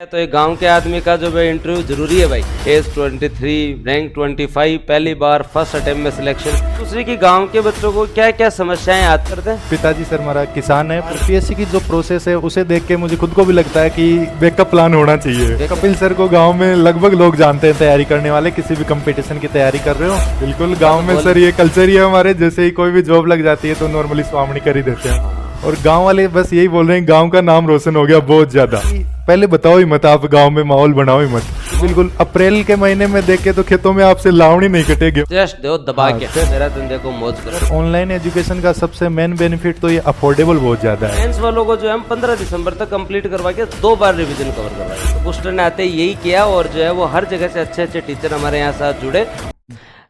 तो एक गांव के आदमी का जो है इंटरव्यू जरूरी है भाई। एज 23, रैंक 25, पहली बार फर्स्ट अटेम्प्ट में सिलेक्शन। दूसरी की गांव के बच्चों को क्या क्या समस्याएं याद करते हैं। पिताजी सर हमारा किसान है। पीएससी की जो प्रोसेस है उसे देख के मुझे खुद को भी लगता है कि बैकअप प्लान होना चाहिए। कपिल सर को गांव में लगभग लोग जानते हैं, तैयारी करने वाले, किसी भी कंपटीशन की तैयारी कर रहे हो। बिल्कुल गाँव में सर ये कल्चर ही है हमारे, जैसे ही कोई भी जॉब लग जाती है तो नॉर्मली स्वामणी कर ही देते हैं। और गांव वाले बस यही बोल रहे हैं, गांव का नाम रोशन हो गया बहुत ज्यादा। पहले बताओ ही मत, आप गांव में माहौल बनाओ ही मत। बिल्कुल अप्रैल के महीने में देख के तो खेतों में आपसे लावणी नहीं कटेगी। जस्ट दो दबा के मेरा धंधे को मौज करो। ऑनलाइन एजुकेशन का सबसे मेन बेनिफिट तो ये अफोर्डेबल बहुत ज्यादा है। साइंस वालों को जो है हम 15 दिसंबर तक कंप्लीट करवा के 2 बार रिवीजन कवर करवाए। तो बूस्टर ने आते यही किया और जो है वो हर जगह से अच्छे अच्छे टीचर हमारे यहाँ साथ जुड़े।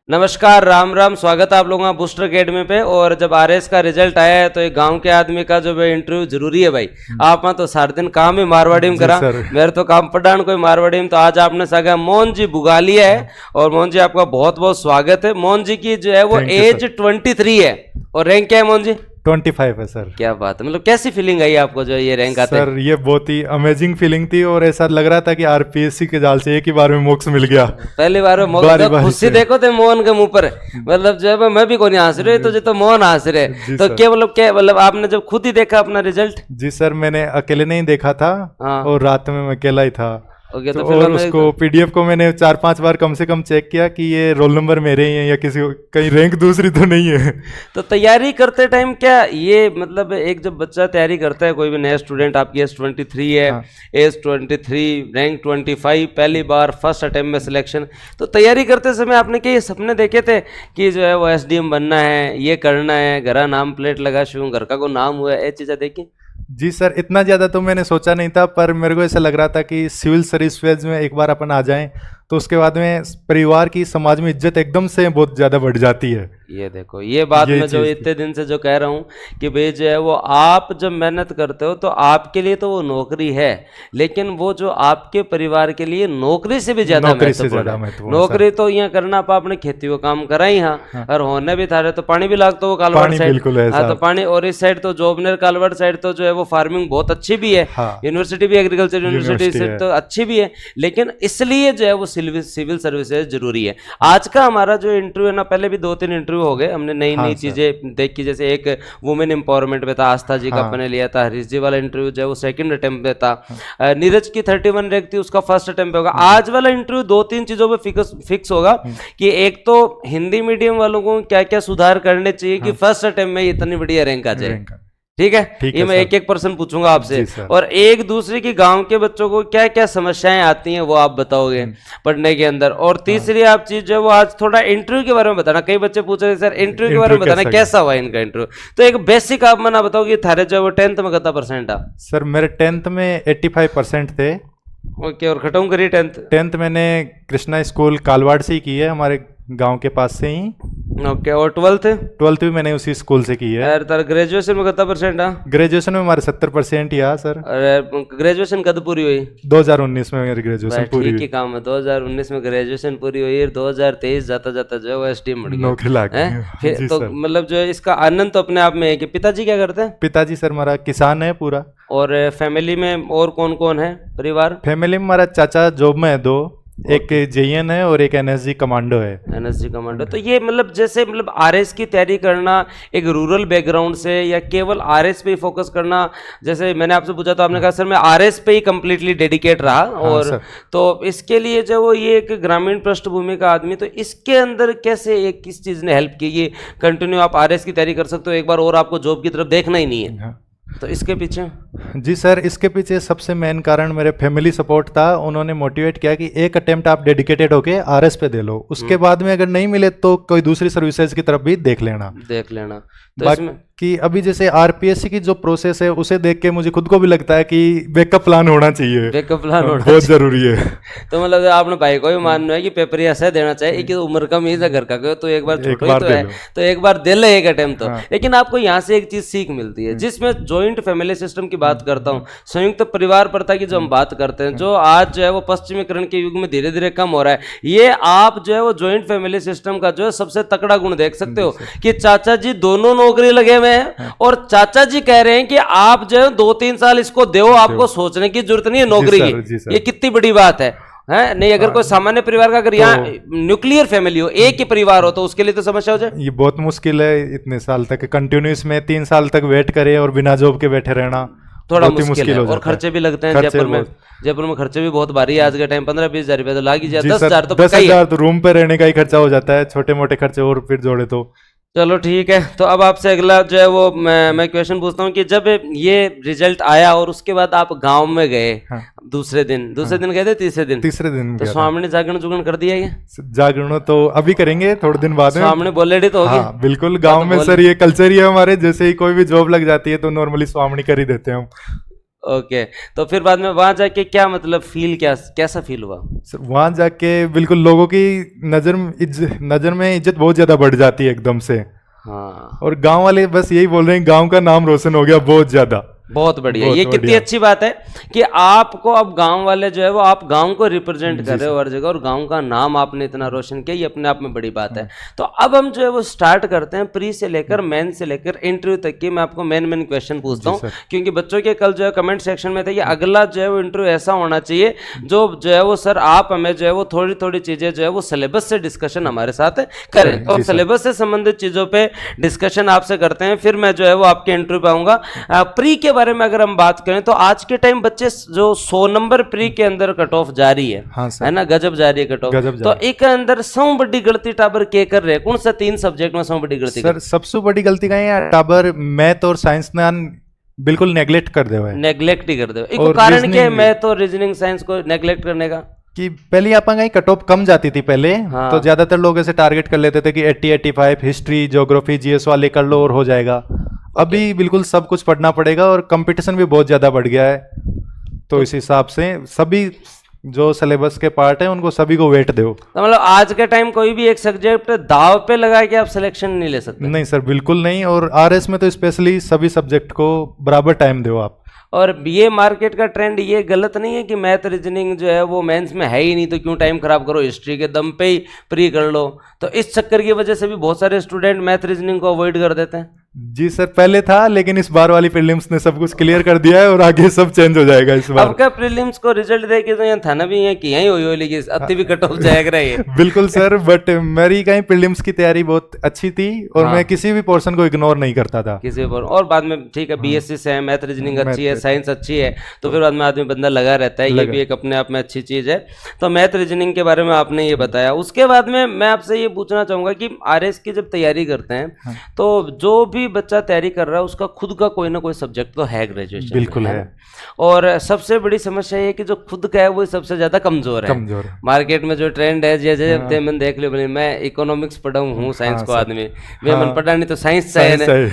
नमस्कार, राम राम, स्वागत है आप लोगों का बूस्टर अकेडमी पे। और जब आरएस का रिजल्ट आया है तो एक गांव के आदमी का जो है इंटरव्यू जरूरी है भाई। आप तो सारे दिन काम ही मारवाड़ी में करा, मेरे तो काम पढ़ान कोई मारवाड़ी में। तो आज आपने सागा मोहन जी बुगालिया है और मोहन जी आपका बहुत बहुत स्वागत है। मोहन जी की जो है वो एज 23 है और रैंक क्या है मोहन जी? 25 है सर। क्या बात है, मतलब कैसी फीलिंग आई आपको जो ये रैंक आते? सर ये बहुत ही अमेजिंग फीलिंग थी और ऐसा लग रहा था कि आरपीएससी के जाल से एक ही बार में मोक्ष मिल गया। पहली बार में खुशी देखो थे मोहन के मुंह पर, मतलब जो है मैं भी कोई हंस रहे तो जो तो मोहन हंस रहे। तो क्या मतलब आपने जब खुद ही देखा अपना रिजल्ट? जी सर, मैंने अकेले नहीं देखा था और रात में मैं अकेला ही था। ओके, तो और उसको पीडीएफ को मैंने 4-5 बार कम से कम चेक किया कि ये रोल नंबर मेरे ही हैं या किसी कहीं रैंक दूसरी तो नहीं है। तो तैयारी करते टाइम क्या ये मतलब एक जब बच्चा तैयारी करता है, कोई भी नया स्टूडेंट, आपकी एज 23 है, एज 23, रैंक 25, पहली बार फर्स्ट अटेम्प्ट में सिलेक्शन। तो तैयारी करते समय आपने क्या ये सपने देखे थे कि जो है वो एसडीएम बनना है, ये करना है, घर नाम प्लेट लगा शू, घर का को नाम हुआ है, ये चीज़ें देखी? जी सर, इतना ज़्यादा तो मैंने सोचा नहीं था, पर मेरे को ऐसा लग रहा था कि सिविल सर्विस फेज में एक बार अपन आ जाएं तो उसके बाद में परिवार की, समाज में इज्जत एकदम से बहुत ज़्यादा बढ़ जाती है। ये देखो, ये बात मैं जो इतने दिन से जो कह रहा हूँ कि भाई जो है वो आप जब मेहनत करते हो तो आपके लिए तो वो नौकरी है, लेकिन वो जो आपके परिवार के लिए नौकरी से भी ज्यादा महत्वपूर्ण है। नौकरी तो यहाँ करना आप आपने खेती को काम करा ही, हाँ, और होने भी था तो पानी भी लागतो वो कालवाड़ साइड, हाँ तो पानी, और इस साइड तो जोबनेर कालवाड़ साइड तो जो है वो फार्मिंग बहुत अच्छी भी है, यूनिवर्सिटी भी, एग्रीकल्चर यूनिवर्सिटी से तो अच्छी भी है, लेकिन इसलिए जो है वो सिविल सर्विसेज जरूरी है। आज का हमारा जो इंटरव्यू है ना, पहले भी 2-3 इंटरव्यू हो गए, हमने नई नई चीजें देखी। जैसे एक वुमेन एम्पावरमेंट में था, आस्था जी का अपने लिया था। हरीश जी वाला इंटरव्यू जो है वो 2nd अटेम्प्ट में था। नीरज की 31 रैंक थी, उसका 1st अटेम्प्ट होगा। आज वाला इंटरव्यू 2-3 चीजों पे फिक्स होगा कि एक तो हिंदी मीडियम वालों को क्या क्या सुधार करने चाहिए कि 1st अटेम्प्ट में इतनी बढ़िया रैंक आ जाए। ठीक है, ये मैं एक पर्सन पूछूंगा आपसे। और एक दूसरे की गांव के बच्चों को क्या क्या समस्याएं आती हैं वो आप बताओगे पढ़ने के अंदर। और तीसरी आप चीज जो है वो आज थोड़ा इंटरव्यू के बारे में बताना। कई बच्चे पूछ रहे सर इंटरव्यू के बारे में बताना, कैसा हुआ इनका इंटरव्यू। तो एक बेसिक आप मना बताओ कि थारे जो है वो 10th में कितना परसेंट आ? सर मेरे 10th में 85% थे। ओके, और खत्म करिए 10th मैंने कृष्णा स्कूल कालवाड़ से ही की है, हमारे गांव के पास से ही। ओके, और 12th भी मैंने उसी स्कूल से की है। यार ग्रेजुएशन में कितना परसेंट आ? ग्रेजुएशन में हमारे 70% ही आ सर। अरे ग्रेजुएशन कब पूरी हुई? 2019 में मेरी ग्रेजुएशन पूरी हुई। ठीक ही काम है, 2019 में ग्रेजुएशन पूरी हुई, 2023 जाता जाता जो है वो एसडीएम बढ़ गया, नौकरी लग गई। तो मतलब जो है इसका आनंद तो अपने आप में है कि पिताजी क्या करते हैं? पिताजी सर हमारा किसान है पूरा। और फैमिली में और कौन कौन है परिवार? फैमिली में हमारा चाचा जॉब में है 2, एक जेईएन है और एक एनएसजी कमांडो है। NSG commando. तो ये मतलब जैसे मतलब आरएस की तैयारी करना एक रूरल बैकग्राउंड से या केवल आरएस पे ही फोकस करना, जैसे मैंने आपसे पूछा तो आपने कहा सर मैं आरएस पे ही कंप्लीटली डेडिकेट रहा। और तो इसके लिए जो वो ये एक ग्रामीण पृष्ठभूमि का आदमी, तो इसके अंदर कैसे एक किस चीज़ ने हेल्प की ये कंटिन्यू आप आरएस की तैयारी कर सकते हो एक बार और आपको जॉब की तरफ देखना ही नहीं है? तो इसके पीछे? जी सर, इसके पीछे सबसे मेन कारण मेरे फैमिली सपोर्ट था। उन्होंने मोटिवेट किया कि एक अटेम्प्ट आप डेडिकेटेड होके आरएस पे दे लो, उसके बाद में अगर नहीं मिले तो कोई दूसरी सर्विसेज की तरफ भी देख लेना। तो इसमें कि अभी जैसे आरपीएससी की जो प्रोसेस है उसे देख के मुझे खुद को भी लगता है कि बैकअप प्लान होना चाहिए। बैकअप प्लान होना बहुत जरूरी है। तो मतलब आपने भाई को भी मानना है कि पेपर ऐसा देना चाहिए, एक उम्र कम ही घर का तो एक बार छोटा तो है तो एक बार दे ले एक अटेम्प्ट तो। लेकिन आपको यहाँ से एक चीज सीख मिलती है, जिसमें ज्वाइंट फैमिली सिस्टम की बात करता हूँ, संयुक्त परिवार प्रथा की जो हम बात करते हैं, जो आज जो है वो पश्चिमीकरण के युग में धीरे धीरे कम हो रहा है, ये आप जो है वो ज्वाइंट फैमिली सिस्टम का जो है सबसे तकड़ा गुण देख सकते हो कि चाचा जी दोनों नौकरी लगे हुए हैं और चाचा जी कह रहे हैं कि आप जो 2-3 साल इसको दो, आपको सोचने की जरूरत नहीं है नौकरी की। ये कितनी बड़ी बात है नहीं? अगर कोई सामान्य परिवार का, अगर यहाँ न्यूक्लियर फैमिली हो, एक ही परिवार हो, तो उसके लिए तो समस्या हो जाए। ये बहुत मुश्किल है इतने साल तक कंटिन्यूस में 3 साल तक वेट करे और बिना जॉब के बैठे रहना थोड़ा मुश्किल है। और खर्चे भी लगते हैं जयपुर में खर्चे भी बहुत भारी है आज के टाइम। 15-20 हजार रुपया तो लाग ही जाए। 10,000 तो 10,000 तो रूम पे रहने का ही खर्चा हो जाता है, छोटे मोटे खर्चे और फिर जोड़े तो। चलो ठीक है, तो अब आपसे अगला जो है वो मैं क्वेश्चन पूछता हूँ कि जब ये रिजल्ट आया और उसके बाद आप गांव में गए, दूसरे दिन गए थे, तीसरे दिन तो स्वामी ने जागरण जुगरण कर दिया? जागरण तो अभी करेंगे थोड़े दिन बाद में। स्वामी बोले तो होगी। बिल्कुल, गांव में सर ये कल्चर ही है हमारे, जैसे ही कोई भी जॉब लग जाती है तो नॉर्मली स्वामी कर ही देते हैं हम। ओके, तो फिर बाद में वहां जाके क्या मतलब फील, कैसा फील हुआ? सर वहां जाके बिल्कुल लोगों की नजर में इज्जत बहुत ज्यादा बढ़ जाती है एकदम से। हाँ, और गांव वाले बस यही बोल रहे हैं, गांव का नाम रोशन हो गया बहुत ज्यादा। बहुत बढ़िया, ये कितनी अच्छी बात है कि आपको अब गांव वाले जो है वो, आप गांव को रिप्रेजेंट कर रहे हो हर जगह, और गांव का नाम आपने इतना रोशन किया, ये अपने आप में बड़ी बात है। तो अब हम जो है वो स्टार्ट करते हैं प्री से लेकर मेन से लेकर इंटरव्यू तक की। मैं आपको मेन क्वेश्चन पूछता हूँ, क्योंकि बच्चों के कल जो है कमेंट सेक्शन में था कि अगला जो है वो इंटरव्यू ऐसा होना चाहिए जो है वो सर आप हमें जो है वो थोड़ी थोड़ी चीजें जो है वो सिलेबस से डिस्कशन हमारे साथ करें। और सिलेबस से संबंधित चीजों पे डिस्कशन आपसे करते हैं, फिर मैं जो है वो आपके इंटरव्यू पे आऊंगा। प्री के बारे में अगर हम बात करें तो आज के टाइम बच्चे जो 100 नंबर प्री के अंदर कट ऑफ जारी है, है ना, गजब जारी है कट ऑफ। तो एक अंदर सौ बड़ी गलती टाबर के कर रहे हैं, कौन सा 3 सब्जेक्ट में सौ बड़ी गलती? सर सबसे बड़ी गलती का है टाबर मैथ और साइंस ना बिल्कुल नेग्लेक्ट कर दे, नेग्लेक्ट ही कर दे। एक कारण क्या है मैथ और रीजनिंग साइंस को नेग्लेक्ट करने का? कि पहले आप कहीं कट ऑफ कम जाती थी पहले, तो ज्यादातर लोग ऐसे टारगेट कर लेते थे कि 80-85 हिस्ट्री ज्योग्राफी जीएस वाले कर लो और हो जाएगा। अभी बिल्कुल सब कुछ पढ़ना पड़ेगा और कंपटीशन भी बहुत ज्यादा बढ़ गया है, तो इस हिसाब से सभी जो सिलेबस के पार्ट है उनको सभी को वेट दो। तो मतलब आज के टाइम कोई भी एक सब्जेक्ट दाव पे लगा के आप सिलेक्शन नहीं ले सकते? नहीं सर, बिल्कुल नहीं। और आरएस में तो स्पेशली सभी सब्जेक्ट को बराबर टाइम दो आप। और ये मार्केट का ट्रेंड ये गलत नहीं है कि मैथ रीजनिंग जो है वो मेंस में है ही नहीं, तो क्यों टाइम खराब करो, हिस्ट्री के दम पे ही प्री कर लो। तो इस चक्कर की वजह से भी बहुत सारे स्टूडेंट मैथ रीजनिंग को अवॉइड कर देते हैं। जी सर, पहले था, लेकिन इस बार वाली प्रीलिम्स ने सब कुछ क्लियर कर दिया है और आगे सब चेंज हो जाएगा इस बार। अब क्या प्रीलिम्स को रिजल्ट देके तो यहाँ थाना भी है कि यहीं हुई लेकिन अति भी कट ऑफ जाएगा ये। बिल्कुल सर, बट मेरी कहीं प्रीलिम्स की तैयारी बहुत अच्छी थी और मैं किसी भी पोर्शन को इग्नोर नहीं करता था किसी भी। और बाद में ठीक है बीएससी से है, मैथ रीजनिंग अच्छी है, साइंस अच्छी है, तो फिर बाद में आदमी बंदा लगा रहता है, ये भी एक अपने आप में अच्छी चीज है। तो मैथ रीजनिंग के बारे में आपने ये बताया। उसके बाद में मैं आपसे ये पूछना चाहूंगा कि आरएस की जब तैयारी करते हैं तो जो भी बच्चा तैयारी कर रहा है उसका खुद का कोई ना कोई सब्जेक्ट तो है ग्रेजुएशन, बिल्कुल है। और सबसे बड़ी समस्या ये कि जो खुद का है वो सबसे ज्यादा कमजोर है। मार्केट में जो ट्रेंड है, जैसे मैंने देख लियो, मैं इकोनॉमिक्स पढ़ा हूँ, साइंस को आदमी मैं पढ़ा नहीं तो साइंस चाहिए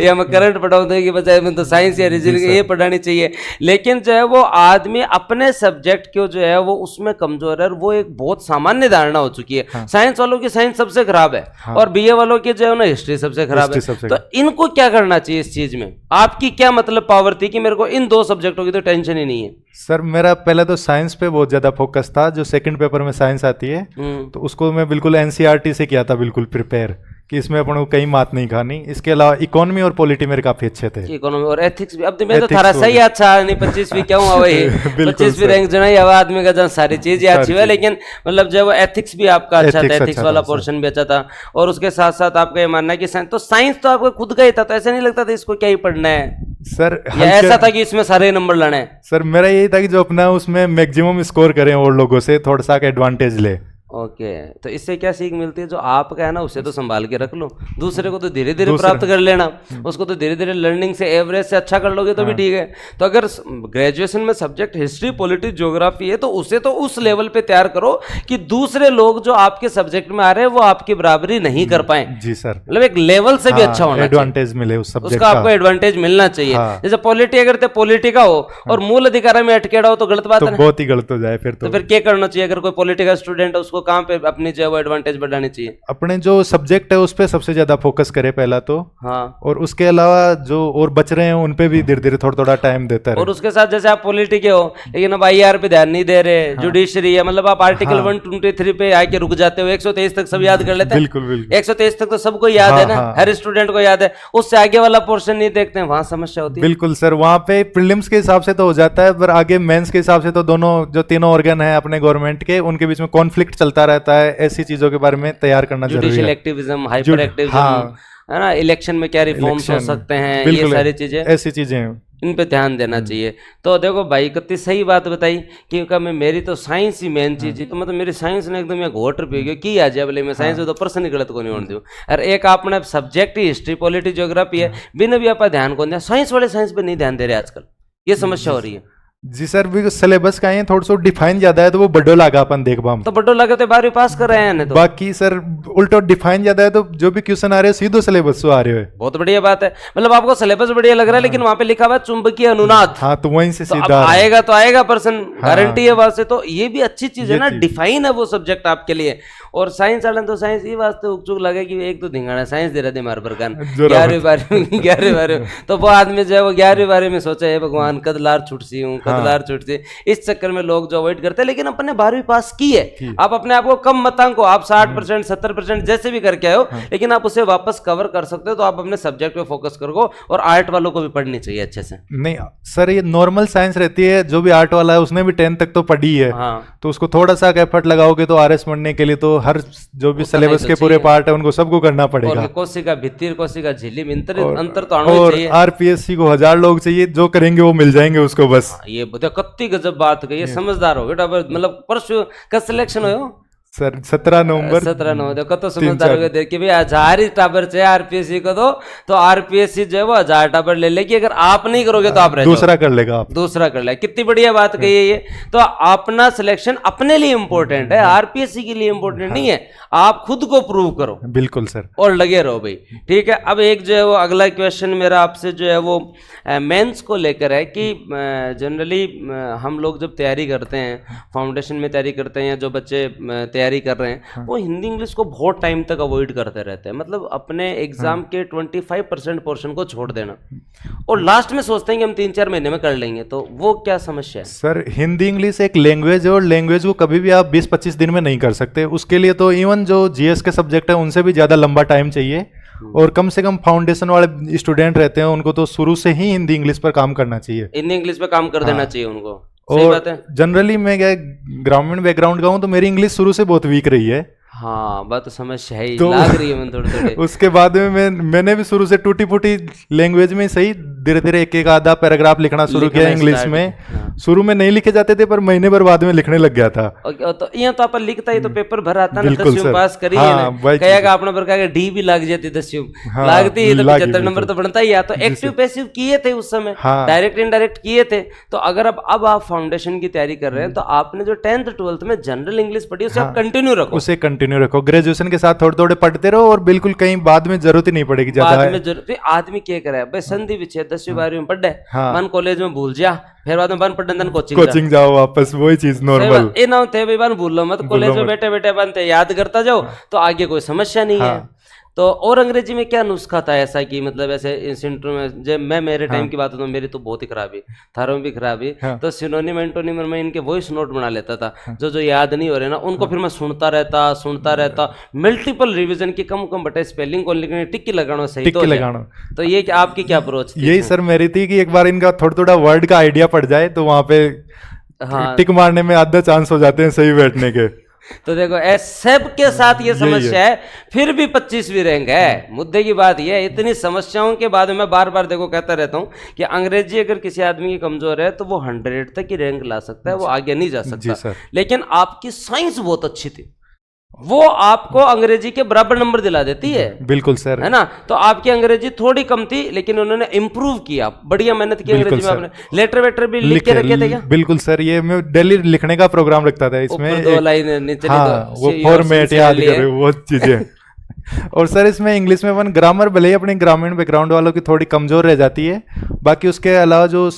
या मैं करंट पढ़ा हूँ कि बच्चा मैं तो साइंस या रीजनिंग ये पढ़ानी चाहिए। लेकिन जो है वो आदमी अपने सब्जेक्ट को जो है वो उसमें कमजोर है, और वो एक बहुत सामान्य धारणा हो चुकी है। साइंस वालों की साइंस सबसे खराब है और बीए वालों की जो है ना हिस्ट्री सबसे खराब है। तो इनको क्या करना चाहिए इस चीज में? आपकी क्या मतलब पावर थी कि मेरे को इन 2 सब्जेक्टों की तो टेंशन ही नहीं है? सर मेरा पहले तो साइंस पे बहुत ज्यादा फोकस था। जो सेकंड पेपर में साइंस आती है तो उसको मैं बिल्कुल एनसीईआरटी से किया था, बिल्कुल प्रिपेयर कि इसमें अपन को कहीं मात नहीं खानी। इसके अलावा इकोनॉमी और पॉलिटी मेरे काफी अच्छे थे। इकोनॉमी और एथिक्स भी, अब तो मैं तो थारा सही अच्छा नहीं 25वीं क्या हुआ वही 25वीं रैंक जो है आदमी का जहाँ सारी चीज अच्छी हुआ, लेकिन मतलब जो एथिक्स भी आपका अच्छा था, एथिक्स वाला पोर्शन भी अच्छा था। और उसके साथ साथ आपका ये मानना है कि साइंस तो आपका खुद का ही था, तो ऐसा नहीं लगता था इसको क्या ही पढ़ना है सर? ऐसा था कि इसमें सारे नंबर लाने हैं? सर मेरा यही था कि जो अपना उसमें मैक्सिमम स्कोर करें और लोगों से थोड़ा सा एडवांटेज ले। ओके, तो इससे क्या सीख मिलती है? जो आपका है ना उसे तो संभाल के रख लो, दूसरे को तो धीरे धीरे प्राप्त कर लेना, उसको तो धीरे धीरे लर्निंग से एवरेज से अच्छा कर लोगे तो भी ठीक है। तो अगर ग्रेजुएशन में सब्जेक्ट हिस्ट्री पॉलिटिक्स ज्योग्राफी है तो उसे तो उस लेवल पे तैयार करो कि दूसरे लोग जो आपके सब्जेक्ट में आ रहे हैं वो आपकी बराबरी नहीं कर पाए। जी सर, मतलब एक लेवल से भी अच्छा होना, एडवांटेज मिले उस सब्जेक्ट उसका आपको एडवांटेज मिलना चाहिए। जैसे पॉलिटी अगर पॉलिटी का हो और मूल अधिकार में अटकेड़ा हो तो गलत बात है, बहुत ही गलत हो जाए। फिर क्या करना चाहिए? अगर कोई पॉलिटी का स्टूडेंट है उसको उसको कहाँ पे अपनी जो है वो एडवांटेज बढ़ानी चाहिए? अपने जो सब्जेक्ट है उस पे सबसे ज्यादा फोकस करे पहला तो। हाँ, और उसके अलावा जो और बच रहे हैं उन पे भी धीरे धीरे थोड़ा थोड़ा टाइम देता रहे। और उसके साथ जैसे आप पॉलिटी के हो लेकिन अब IR पे ध्यान नहीं दे रहे, जुडिशरी है, मतलब आप आर्टिकल 123 पे आके रुक जाते हो, 123 तक सब याद कर लेते हैं। बिल्कुल बिल्कुल 123 तक तो सबको याद है ना, हर स्टूडेंट को याद है, उससे आगे वाला पोर्शन नहीं देखते हैं, वहां समस्या होती है। बिल्कुल सर, वहाँ पे प्रीलिम्स के हिसाब से तो हो जाता है, पर आगे मेंस के हिसाब से तो दोनों जो तीनों ऑर्गन है अपने गवर्नमेंट के, उनके बीच में कॉन्फ्लिक्ट चलता रहता है। ऐसी चीजों के बारे में तैयार करना जरूरी है। जुडिशियल एक्टिविज्म, हाइपर एक्टिविज्म, है ना, इलेक्शन में क्या रिफॉर्म्स हो सकते हैं, ये सारी चीजें, ऐसी चीजें इन पे ध्यान देना चाहिए। तो देखो भाई कितनी सही बात बताई, क्योंकि मैं मेरी तो साइंस ही मेन चीज है, तो मतलब मेरी साइंस ने एकदम घोट पी गई की आज बोले मैं साइंस तो पर्सन ही गलत को नहीं होने दूँ। और एक आपने सब्जेक्ट ही हिस्ट्री पॉलिटी ज्योग्राफी है, बिना भी आप ध्यान को दिया, साइंस वाले साइंस पे नहीं ध्यान दे रहे आजकल, ये समस्या हो रही है। जी सर, भी सिलेबस का है थोड़ा सा डिफाइन ज्यादा है तो वो बड़ो लागा अपन देख पाम, तो बड़ो लगे तो 12वीं पास कर रहे हैं तो। बाकी सर उल्टा डिफाइन ज्यादा है तो जो भी क्वेश्चन आ रहे हैं सीधो सिलेबस से आ रहे हैं। बहुत बढ़िया बात है, मतलब आपको सिलेबस बढ़िया लग रहा है, लेकिन वहां पे लिखा हुआ है चुंबकीय अनुनाद। हाँ, तो वहीं से तो सीधा आएगा तो आएगा पर्सन, गारंटी है वहां से। तो ये भी अच्छी चीज है ना, डिफाइन है वो सब्जेक्ट आपके लिए। और साइंस वाले तो साइंस ये वास्ते उकचुक लगे कि एक तो धिंगाना साइंस दे रहे थे मार प्रकार 11वीं 12वीं तो वो आदमी जो है वो 11वीं 12वीं में सोचा है भगवान कदलार छुटसी हूँ, कदलार छुटसी, इस चक्कर में लोग जो अवॉइड करते हैं। लेकिन अपने 12वीं पास की है, आप अपने आप को कम मत आंको, आप 60% 70% जैसे भी करके आए हो, लेकिन आप उसे वापस कवर कर सकते हो। तो आप अपने सब्जेक्ट पे फोकस करो, और आर्ट वालों को भी पढ़नी चाहिए अच्छे से। नहीं सर, ये नॉर्मल साइंस रहती है, जो भी आर्ट वाला है उसने भी 10 तक तो पढ़ी है। तो उसको थोड़ा सा एफर्ट लगाओगे तो RS पढ़ने के लिए तो हर जो भी सिलेबस के पूरे पार्ट है उनको सबको करना पड़ेगा। और कोशिका भित्तिर, कोशिका झिल्ली, अंतर तो आना चाहिए। और RPSC को 1000 लोग चाहिए, जो करेंगे वो मिल जाएंगे उसको बस। ये कत्ती गजब बात कही, समझदार हो बेटा, मतलब परसों का सिलेक्शन हो सर 17 नवंबर देखो तो समझदार हो गए कि भाई 1000 ही टाबर चाहिए RPSC को दो, तो RPSC जो है वो 1000 टाबर ले लेगी। अगर आप नहीं करोगे तो आप रह दूसरा कर लेगा, आप दूसरा कर लेगा। कितनी बढ़िया बात कही है ये। तो अपना सिलेक्शन अपने लिए इंपॉर्टेंट है, RPSC के लिए इंपॉर्टेंट नहीं है। आप खुद को प्रूव करो। बिल्कुल सर, और लगे रहो भाई, ठीक है। अब एक जो है वो अगला क्वेश्चन मेरा आपसे जो है वो मेंस को लेकर है कि जनरली हम लोग जब तैयारी करते हैं, फाउंडेशन में तैयारी करते हैं, या जो बच्चे तैयारी कर रहे हैं वो हिंदी इंग्लिश को बहुत टाइम तक अवॉइड करते रहते हैं, मतलब अपने एग्जाम के 25% पोर्शन को छोड़ देना, और लास्ट में सोचते हैं कि हम 3-4 महीने में कर लेंगे। तो वो क्या समस्या है? सर हिंदी इंग्लिश एक लैंग्वेज है, और लैंग्वेज को कभी भी आप 20-25 दिन में नहीं कर सकते। उसके लिए तो इवन जो GS के सब्जेक्ट है उनसे भी ज्यादा लंबा टाइम चाहिए, और कम से कम फाउंडेशन वाले स्टूडेंट रहते हैं उनको तो शुरू से ही हिंदी इंग्लिश पर काम करना चाहिए, हिंदी इंग्लिश पे काम कर देना चाहिए उनको। और जनरली मैं क्या ग्रामीण बैकग्राउंड का हूँ, तो मेरी इंग्लिश शुरू से बहुत वीक रही है। हाँ, बात तो समस्या है, तो लाग रही है मैं थोड़ी उसके बाद में मैंने भी शुरू से टूटी फूटी लैंग्वेज में सही धीरे धीरे एक आधा पैराग्राफ लिखना शुरू किया इंग्लिश में। शुरू में नहीं लिखे जाते थे, पर महीने भर बाद में लिखने लग गया था। तो यहाँ तो अपन लिखता ही तो पेपर भर आता ना, 10वीं पास करी है ना, कहेगा अपना प्रकार डी भी लग जाती 10वीं लगती है तो 75 नंबर तो बनता ही है। तो एक्टिव पैसिव किए थे उस समय, डायरेक्ट इनडायरेक्ट किए थे। तो अगर अब आप फाउंडेशन की तैयारी कर रहे हैं, तो आपने जो 10th 12th में जनरल इंग्लिश पढ़ी उसे आप कंटिन्यू रखो, उसे कंटिन्यू रखो। ग्रेजुएशन के साथ थोड़े थोड़े पढ़ते रहो, और बिल्कुल कहीं बाद में जरूरत ही नहीं पड़ेगी ज्यादा। बाद में जरूरत आदमी क्या करे भाई, संधि विच्छेद 10वीं 12वीं में पढ़े, मन कॉलेज में भूल जा, फिर बाद में बन पढ़ने कोचिंग जाओ वापस, वही चीज नॉर्मल। ये ना होते भाई बन भूल लो मत, कॉलेज में बैठे बैठे बनते याद करता जाओ, तो आगे कोई समस्या नहीं है। तो और अंग्रेजी में क्या नुस्खा था ऐसा कि मतलब ऐसे इंटरव्यू में, जब मैं मेरे टाइम की बात होता हूँ, मेरी तो बहुत ही खराबी, थारों में भी खराबी। तो सिनोनिम एंटोनिम में इनके वॉइस नोट बना लेता था, जो याद नहीं हो रहे ना उनको, फिर मैं सुनता रहता मल्टीपल रिवीजन की, कम बटे स्पेलिंग को लिखने टिक्की लगाना सही तो ये आपकी क्या अप्रोच थी? यही सर मेरी थी कि एक बार इनका थोड़ा वर्ड का आइडिया पड़ जाए तो वहां पे टिक मारने में आधा चांस हो जाते हैं सही बैठने के। तो देखो सब के साथ ये समस्या है, फिर भी 25वीं रैंक है। मुद्दे की बात ये है, इतनी समस्याओं के बाद मैं बार बार देखो कहता रहता हूँ कि अंग्रेजी अगर किसी आदमी की कमजोर है तो वो 100 तक की रैंक ला सकता है, वो आगे नहीं जा सकता। लेकिन आपकी साइंस बहुत अच्छी थी, वो आपको अंग्रेजी के बराबर नंबर दिला देती है। बिल्कुल सर, है ना। तो आपकी अंग्रेजी थोड़ी कम थी, लेकिन उन्होंने इंप्रूव किया, बढ़िया मेहनत की अंग्रेजी में। आपने लेटर वेटर भी लिख के रखे थे क्या? बिल्कुल सर, ये मैं डेली लिखने का प्रोग्राम रखता था, इसमें 2 लाइन नीचे वो फॉर्मेट याद करे वो चीजें। और सर इसमें इंग्लिश में वन ग्रामर भले ही अपने ग्रामीण बैकग्राउंड वालों की थोड़ी कमजोर रह जाती है, बाकी उसके अलावा जो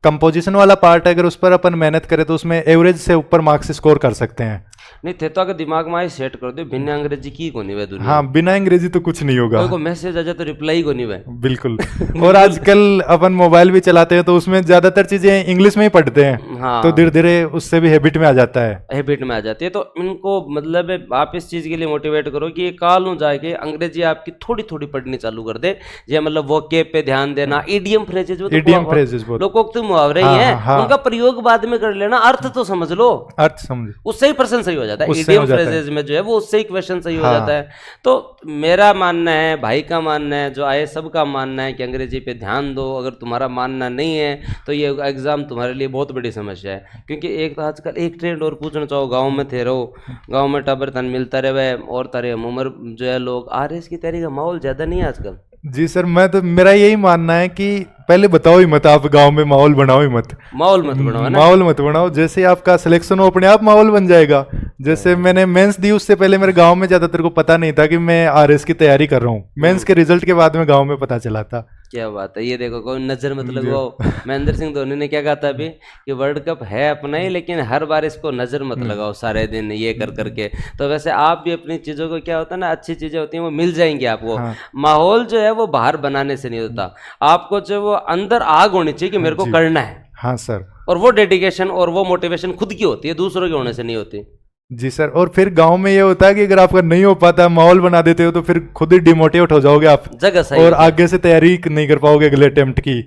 कंपोजिशन वाला पार्ट है, अगर उस पर अपन मेहनत करें तो उसमें एवरेज से ऊपर मार्क्स स्कोर कर सकते हैं। नहीं थे तो अगर दिमाग में सेट कर दो बिना अंग्रेजी की को नहीं वे दुनिया। हाँ, बिना अंग्रेजी तो कुछ नहीं होगा। कोई को मैसेज आ जाए तो रिप्लाई को नहीं वे। बिल्कुल। और आजकल अपन मोबाइल भी चलाते हैं तो उसमें ज्यादातर चीजें इंग्लिश में ही पढ़ते हैं। हाँ, तो धीरे धीरे उससे भी हैबिट में आ जाता है। हैबिट में आ जाती है। तो इनको मतलब आप इस चीज के लिए मोटिवेट करो कि काल हो जाके अंग्रेजी आपकी थोड़ी थोड़ी पढ़नी चालू कर दे। ये मतलब वोकेब पे ध्यान देना, इडियम फ्रेजेज, इडियम फ्रेजेस लोकोक्ति मुहावरे ही हैं, उनका प्रयोग बाद में कर लेना, अर्थ तो समझ लो, अर्थ समझ, उससे ही प्रश्न सही हो जाता है। इडियम फ्रेजेज में जो है वो उससे ही क्वेश्चन सही हो जाता है। तो मेरा मानना है, भाई का मानना है, जो आए सबका मानना है कि अंग्रेजी पे ध्यान दो। अगर तुम्हारा मानना नहीं है तो ये एग्जाम तुम्हारे लिए बहुत बड़ी समस्या है। क्योंकि एक तो आजकल एक ट्रेंड और पूछना चाहो, गाँव में थे रहो, गाँव में टबर तन मिलता रहे और तारे उम्र जो है लोग आरएस की तैयारी का माहौल ज्यादा नहीं है आजकल। जी सर, मैं तो मेरा यही मानना है कि पहले बताओ ही मत, आप गांव में माहौल बनाओ ही मत, माहौल मत बनाओ ना, माहौल मत बनाओ। जैसे आपका सिलेक्शन हो अपने आप माहौल बन जाएगा। जैसे मैंने मेंस दी, उससे पहले मेरे गांव में ज्यादातर को पता नहीं था कि मैं आरएस की तैयारी कर रहा हूँ। मेंस के रिजल्ट के बाद में गांव में पता चला था। क्या बात है, ये देखो कोई नजर मत लगाओ। महेंद्र सिंह धोनी ने क्या कहा था अभी कि वर्ल्ड कप है अपना ही, लेकिन हर बार इसको नजर मत लगाओ सारे दिन ये कर करके। तो वैसे आप भी अपनी चीजों को, क्या होता है ना, अच्छी चीजें होती हैं वो मिल जाएंगी आपको। माहौल जो है वो बाहर बनाने से नहीं होता, आपको जो वो अंदर आग होनी चाहिए कि मेरे को करना है। हाँ सर। और वो डेडिकेशन और वो मोटिवेशन खुद की होती है, दूसरों के होने से नहीं होती। जी सर। और फिर गांव में ये होता है कि अगर आपका नहीं हो पाता, माहौल बना देते हो, तो फिर खुद ही डिमोटिवेट हो जाओगे आप, जगह सही, और आगे से तैयारी नहीं कर पाओगे अगले अटेम्प्ट की।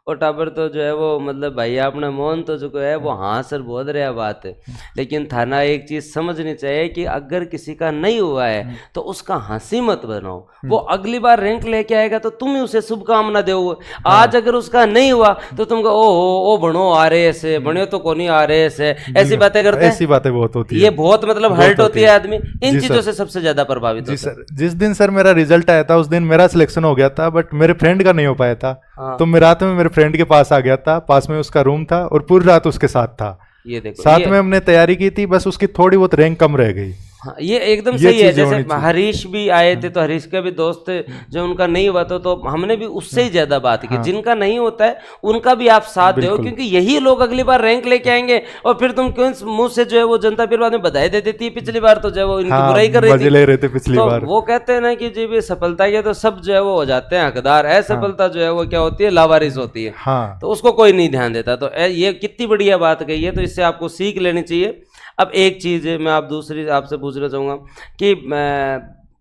और टाबर तो जो है वो मतलब भाई अपना मोहन तो जो है वो हाँ सर बहुत रहा बात है। लेकिन थाना एक चीज समझनी चाहिए कि अगर किसी का नहीं हुआ है तो उसका हंसी मत बनाओ। वो अगली बार रैंक लेके आएगा तो तुम ही उसे शुभकामना दो। आज अगर उसका नहीं हुआ तो तुम कहो ओ बनो आ रहे से बने तो कौन आ रहे से, ऐसी बातें करते हैं। ऐसी बातें बहुत होती है, ये बहुत मतलब हर्ट होती है आदमी, इन चीजों से सबसे ज्यादा प्रभावित होता है। जिस दिन सर मेरा रिजल्ट आया था उस दिन मेरा सिलेक्शन हो गया था, बट मेरे फ्रेंड का नहीं हो पाया था। तो मैं रात में मेरे फ्रेंड के पास आ गया था, पास में उसका रूम था और पूरी रात उसके साथ था। ये देखो, साथ में हमने तैयारी की थी, बस उसकी थोड़ी बहुत रैंक कम रह गई। हाँ, ये एकदम सही है। जैसे हरीश भी आए थे तो हरीश का भी दोस्त जो उनका नहीं हुआ था तो हमने भी उससे ही ज्यादा बात की। जिनका नहीं होता है उनका भी आप साथ दो, क्योंकि यही लोग अगली बार रैंक लेके आएंगे। और फिर तुम क्यों मुंह से जो है वो जनता फिर बाद में बधाई दे देती है। पिछली बार तो जो है वो इनकी बुराई कर रही थी, ले रहे थे पिछली बार। वो कहते हैं ना कि जी भी सफलता के तो सब जो है वो हो जाते हैं हकदार, असफलता जो है वो क्या होती है, लावारिस होती है। तो उसको कोई नहीं ध्यान देता। तो ये कितनी बढ़िया बात कही है, तो इससे आपको सीख लेनी चाहिए। अब एक चीज़ मैं आप दूसरी आपसे पूछना चाहूँगा कि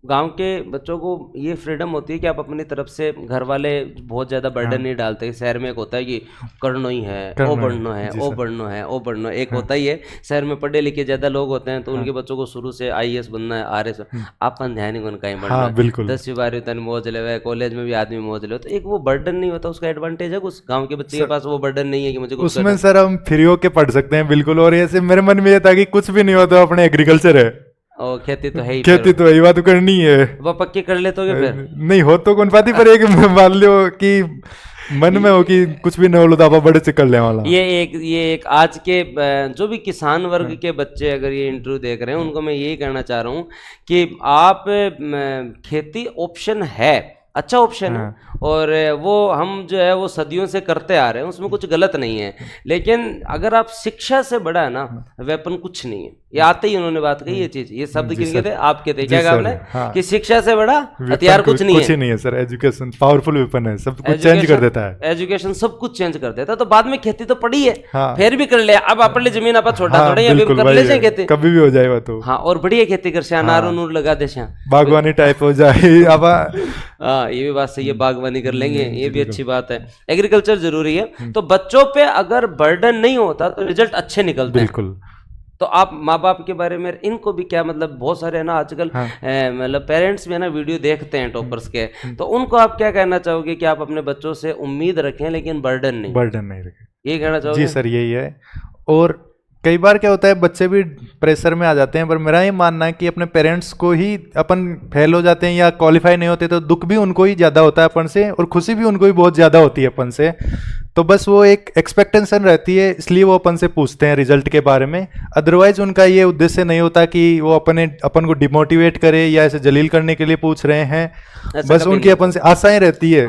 गांव के बच्चों को ये फ्रीडम होती है कि आप अपनी तरफ से, घर वाले बहुत ज़्यादा बर्डन नहीं डालते। शहर में एक होता है कि करना ही है, ओ बढ़ना है, ओ बढ़ना है, ओ बढ़ना है, एक होता ही है। शहर में पढ़े लिखे ज़्यादा लोग होते हैं तो उनके बच्चों को शुरू से IAS बनना है, RS। अपन ध्यान ही कहीं बढ़ना है, 10वीं 12वीं तक मौज ले, कॉलेज में भी आदमी मौज ले, तो एक वो बर्डन नहीं होता। उसका एडवांटेज है कुछ गाँव के बच्चे के पास वो बर्डन नहीं है कि मुझे उसमें सर हम फ्री होके पढ़ सकते हैं। बिल्कुल। और ऐसे मेरे मन में ये था कि कुछ भी नहीं होता, अपने एग्रीकल्चर है और खेती तो है ही, खेती तो यही बात करनी है, वो पक्की कर लेते हो फिर नहीं हो तो कौन पाती। पर एक मान लो कि मन में हो कि कुछ भी न हो तो आप बड़े से कर ले वाला। ये एक आज के जो भी किसान वर्ग के बच्चे अगर ये इंटरव्यू देख रहे हैं उनको मैं यही कहना चाह रहा हूँ कि आप खेती ऑप्शन है, अच्छा ऑप्शन है, और वो हम जो है वो सदियों से करते आ रहे हैं, उसमें कुछ गलत नहीं है। लेकिन अगर आप शिक्षा से बड़ा है ना, वेपन कुछ नहीं है। ये आते ही उन्होंने बात कही ये चीज, ये शब्द किनके थे, आपके थे, क्या कहा आपने कि शिक्षा से बड़ा हथियार कुछ नहीं है। कुछ नहीं है सर, एजुकेशन पावरफुल वेपन है, सब कुछ चेंज कर देता है। एजुकेशन सब कुछ चेंज कर देता है। तो बाद में खेती तो पड़ी है, फिर भी कर ले। अब अपने जमीन आप छोटा थोड़ा कर ले खेती, कभी भी हो जाएगा तो। हाँ, और बढ़िया खेती कर से अनार नूर लगा दे, बागवानी टाइप हो जाए। अब हाँ, ये भी बात सही है, बागवानी कर लेंगे, ये भी अच्छी बात है। एग्रीकल्चर जरूरी है। तो बच्चों पे अगर बर्डन नहीं होता तो रिजल्ट अच्छे निकलते हैं। बिल्कुल। तो आप माँ बाप के बारे में इनको भी क्या मतलब, बहुत सारे है ना आजकल मतलब पेरेंट्स भी है ना वीडियो देखते हैं टॉपर्स के, तो उनको आप क्या कहना चाहोगे कि आप अपने बच्चों से उम्मीद रखें लेकिन बर्डन नहीं रखें, ये कहना चाहोगे? जी सर, यही है। और कई बार क्या होता है बच्चे भी प्रेशर में आ जाते हैं, पर मेरा ये मानना है कि अपने पेरेंट्स को ही, अपन फेल हो जाते हैं या क्वालिफाई नहीं होते तो दुख भी उनको ही ज़्यादा होता है अपन से, और खुशी भी उनको ही बहुत ज़्यादा होती है अपन से। तो बस वो एक एक्सपेक्टेशन रहती है, इसलिए वो अपन से पूछते हैं रिजल्ट के बारे में। अदरवाइज उनका ये उद्देश्य नहीं होता कि वो अपन को डिमोटिवेट करे या ऐसे जलील करने के लिए पूछ रहे हैं, बस उनकी अपन से आशाएं रहती है,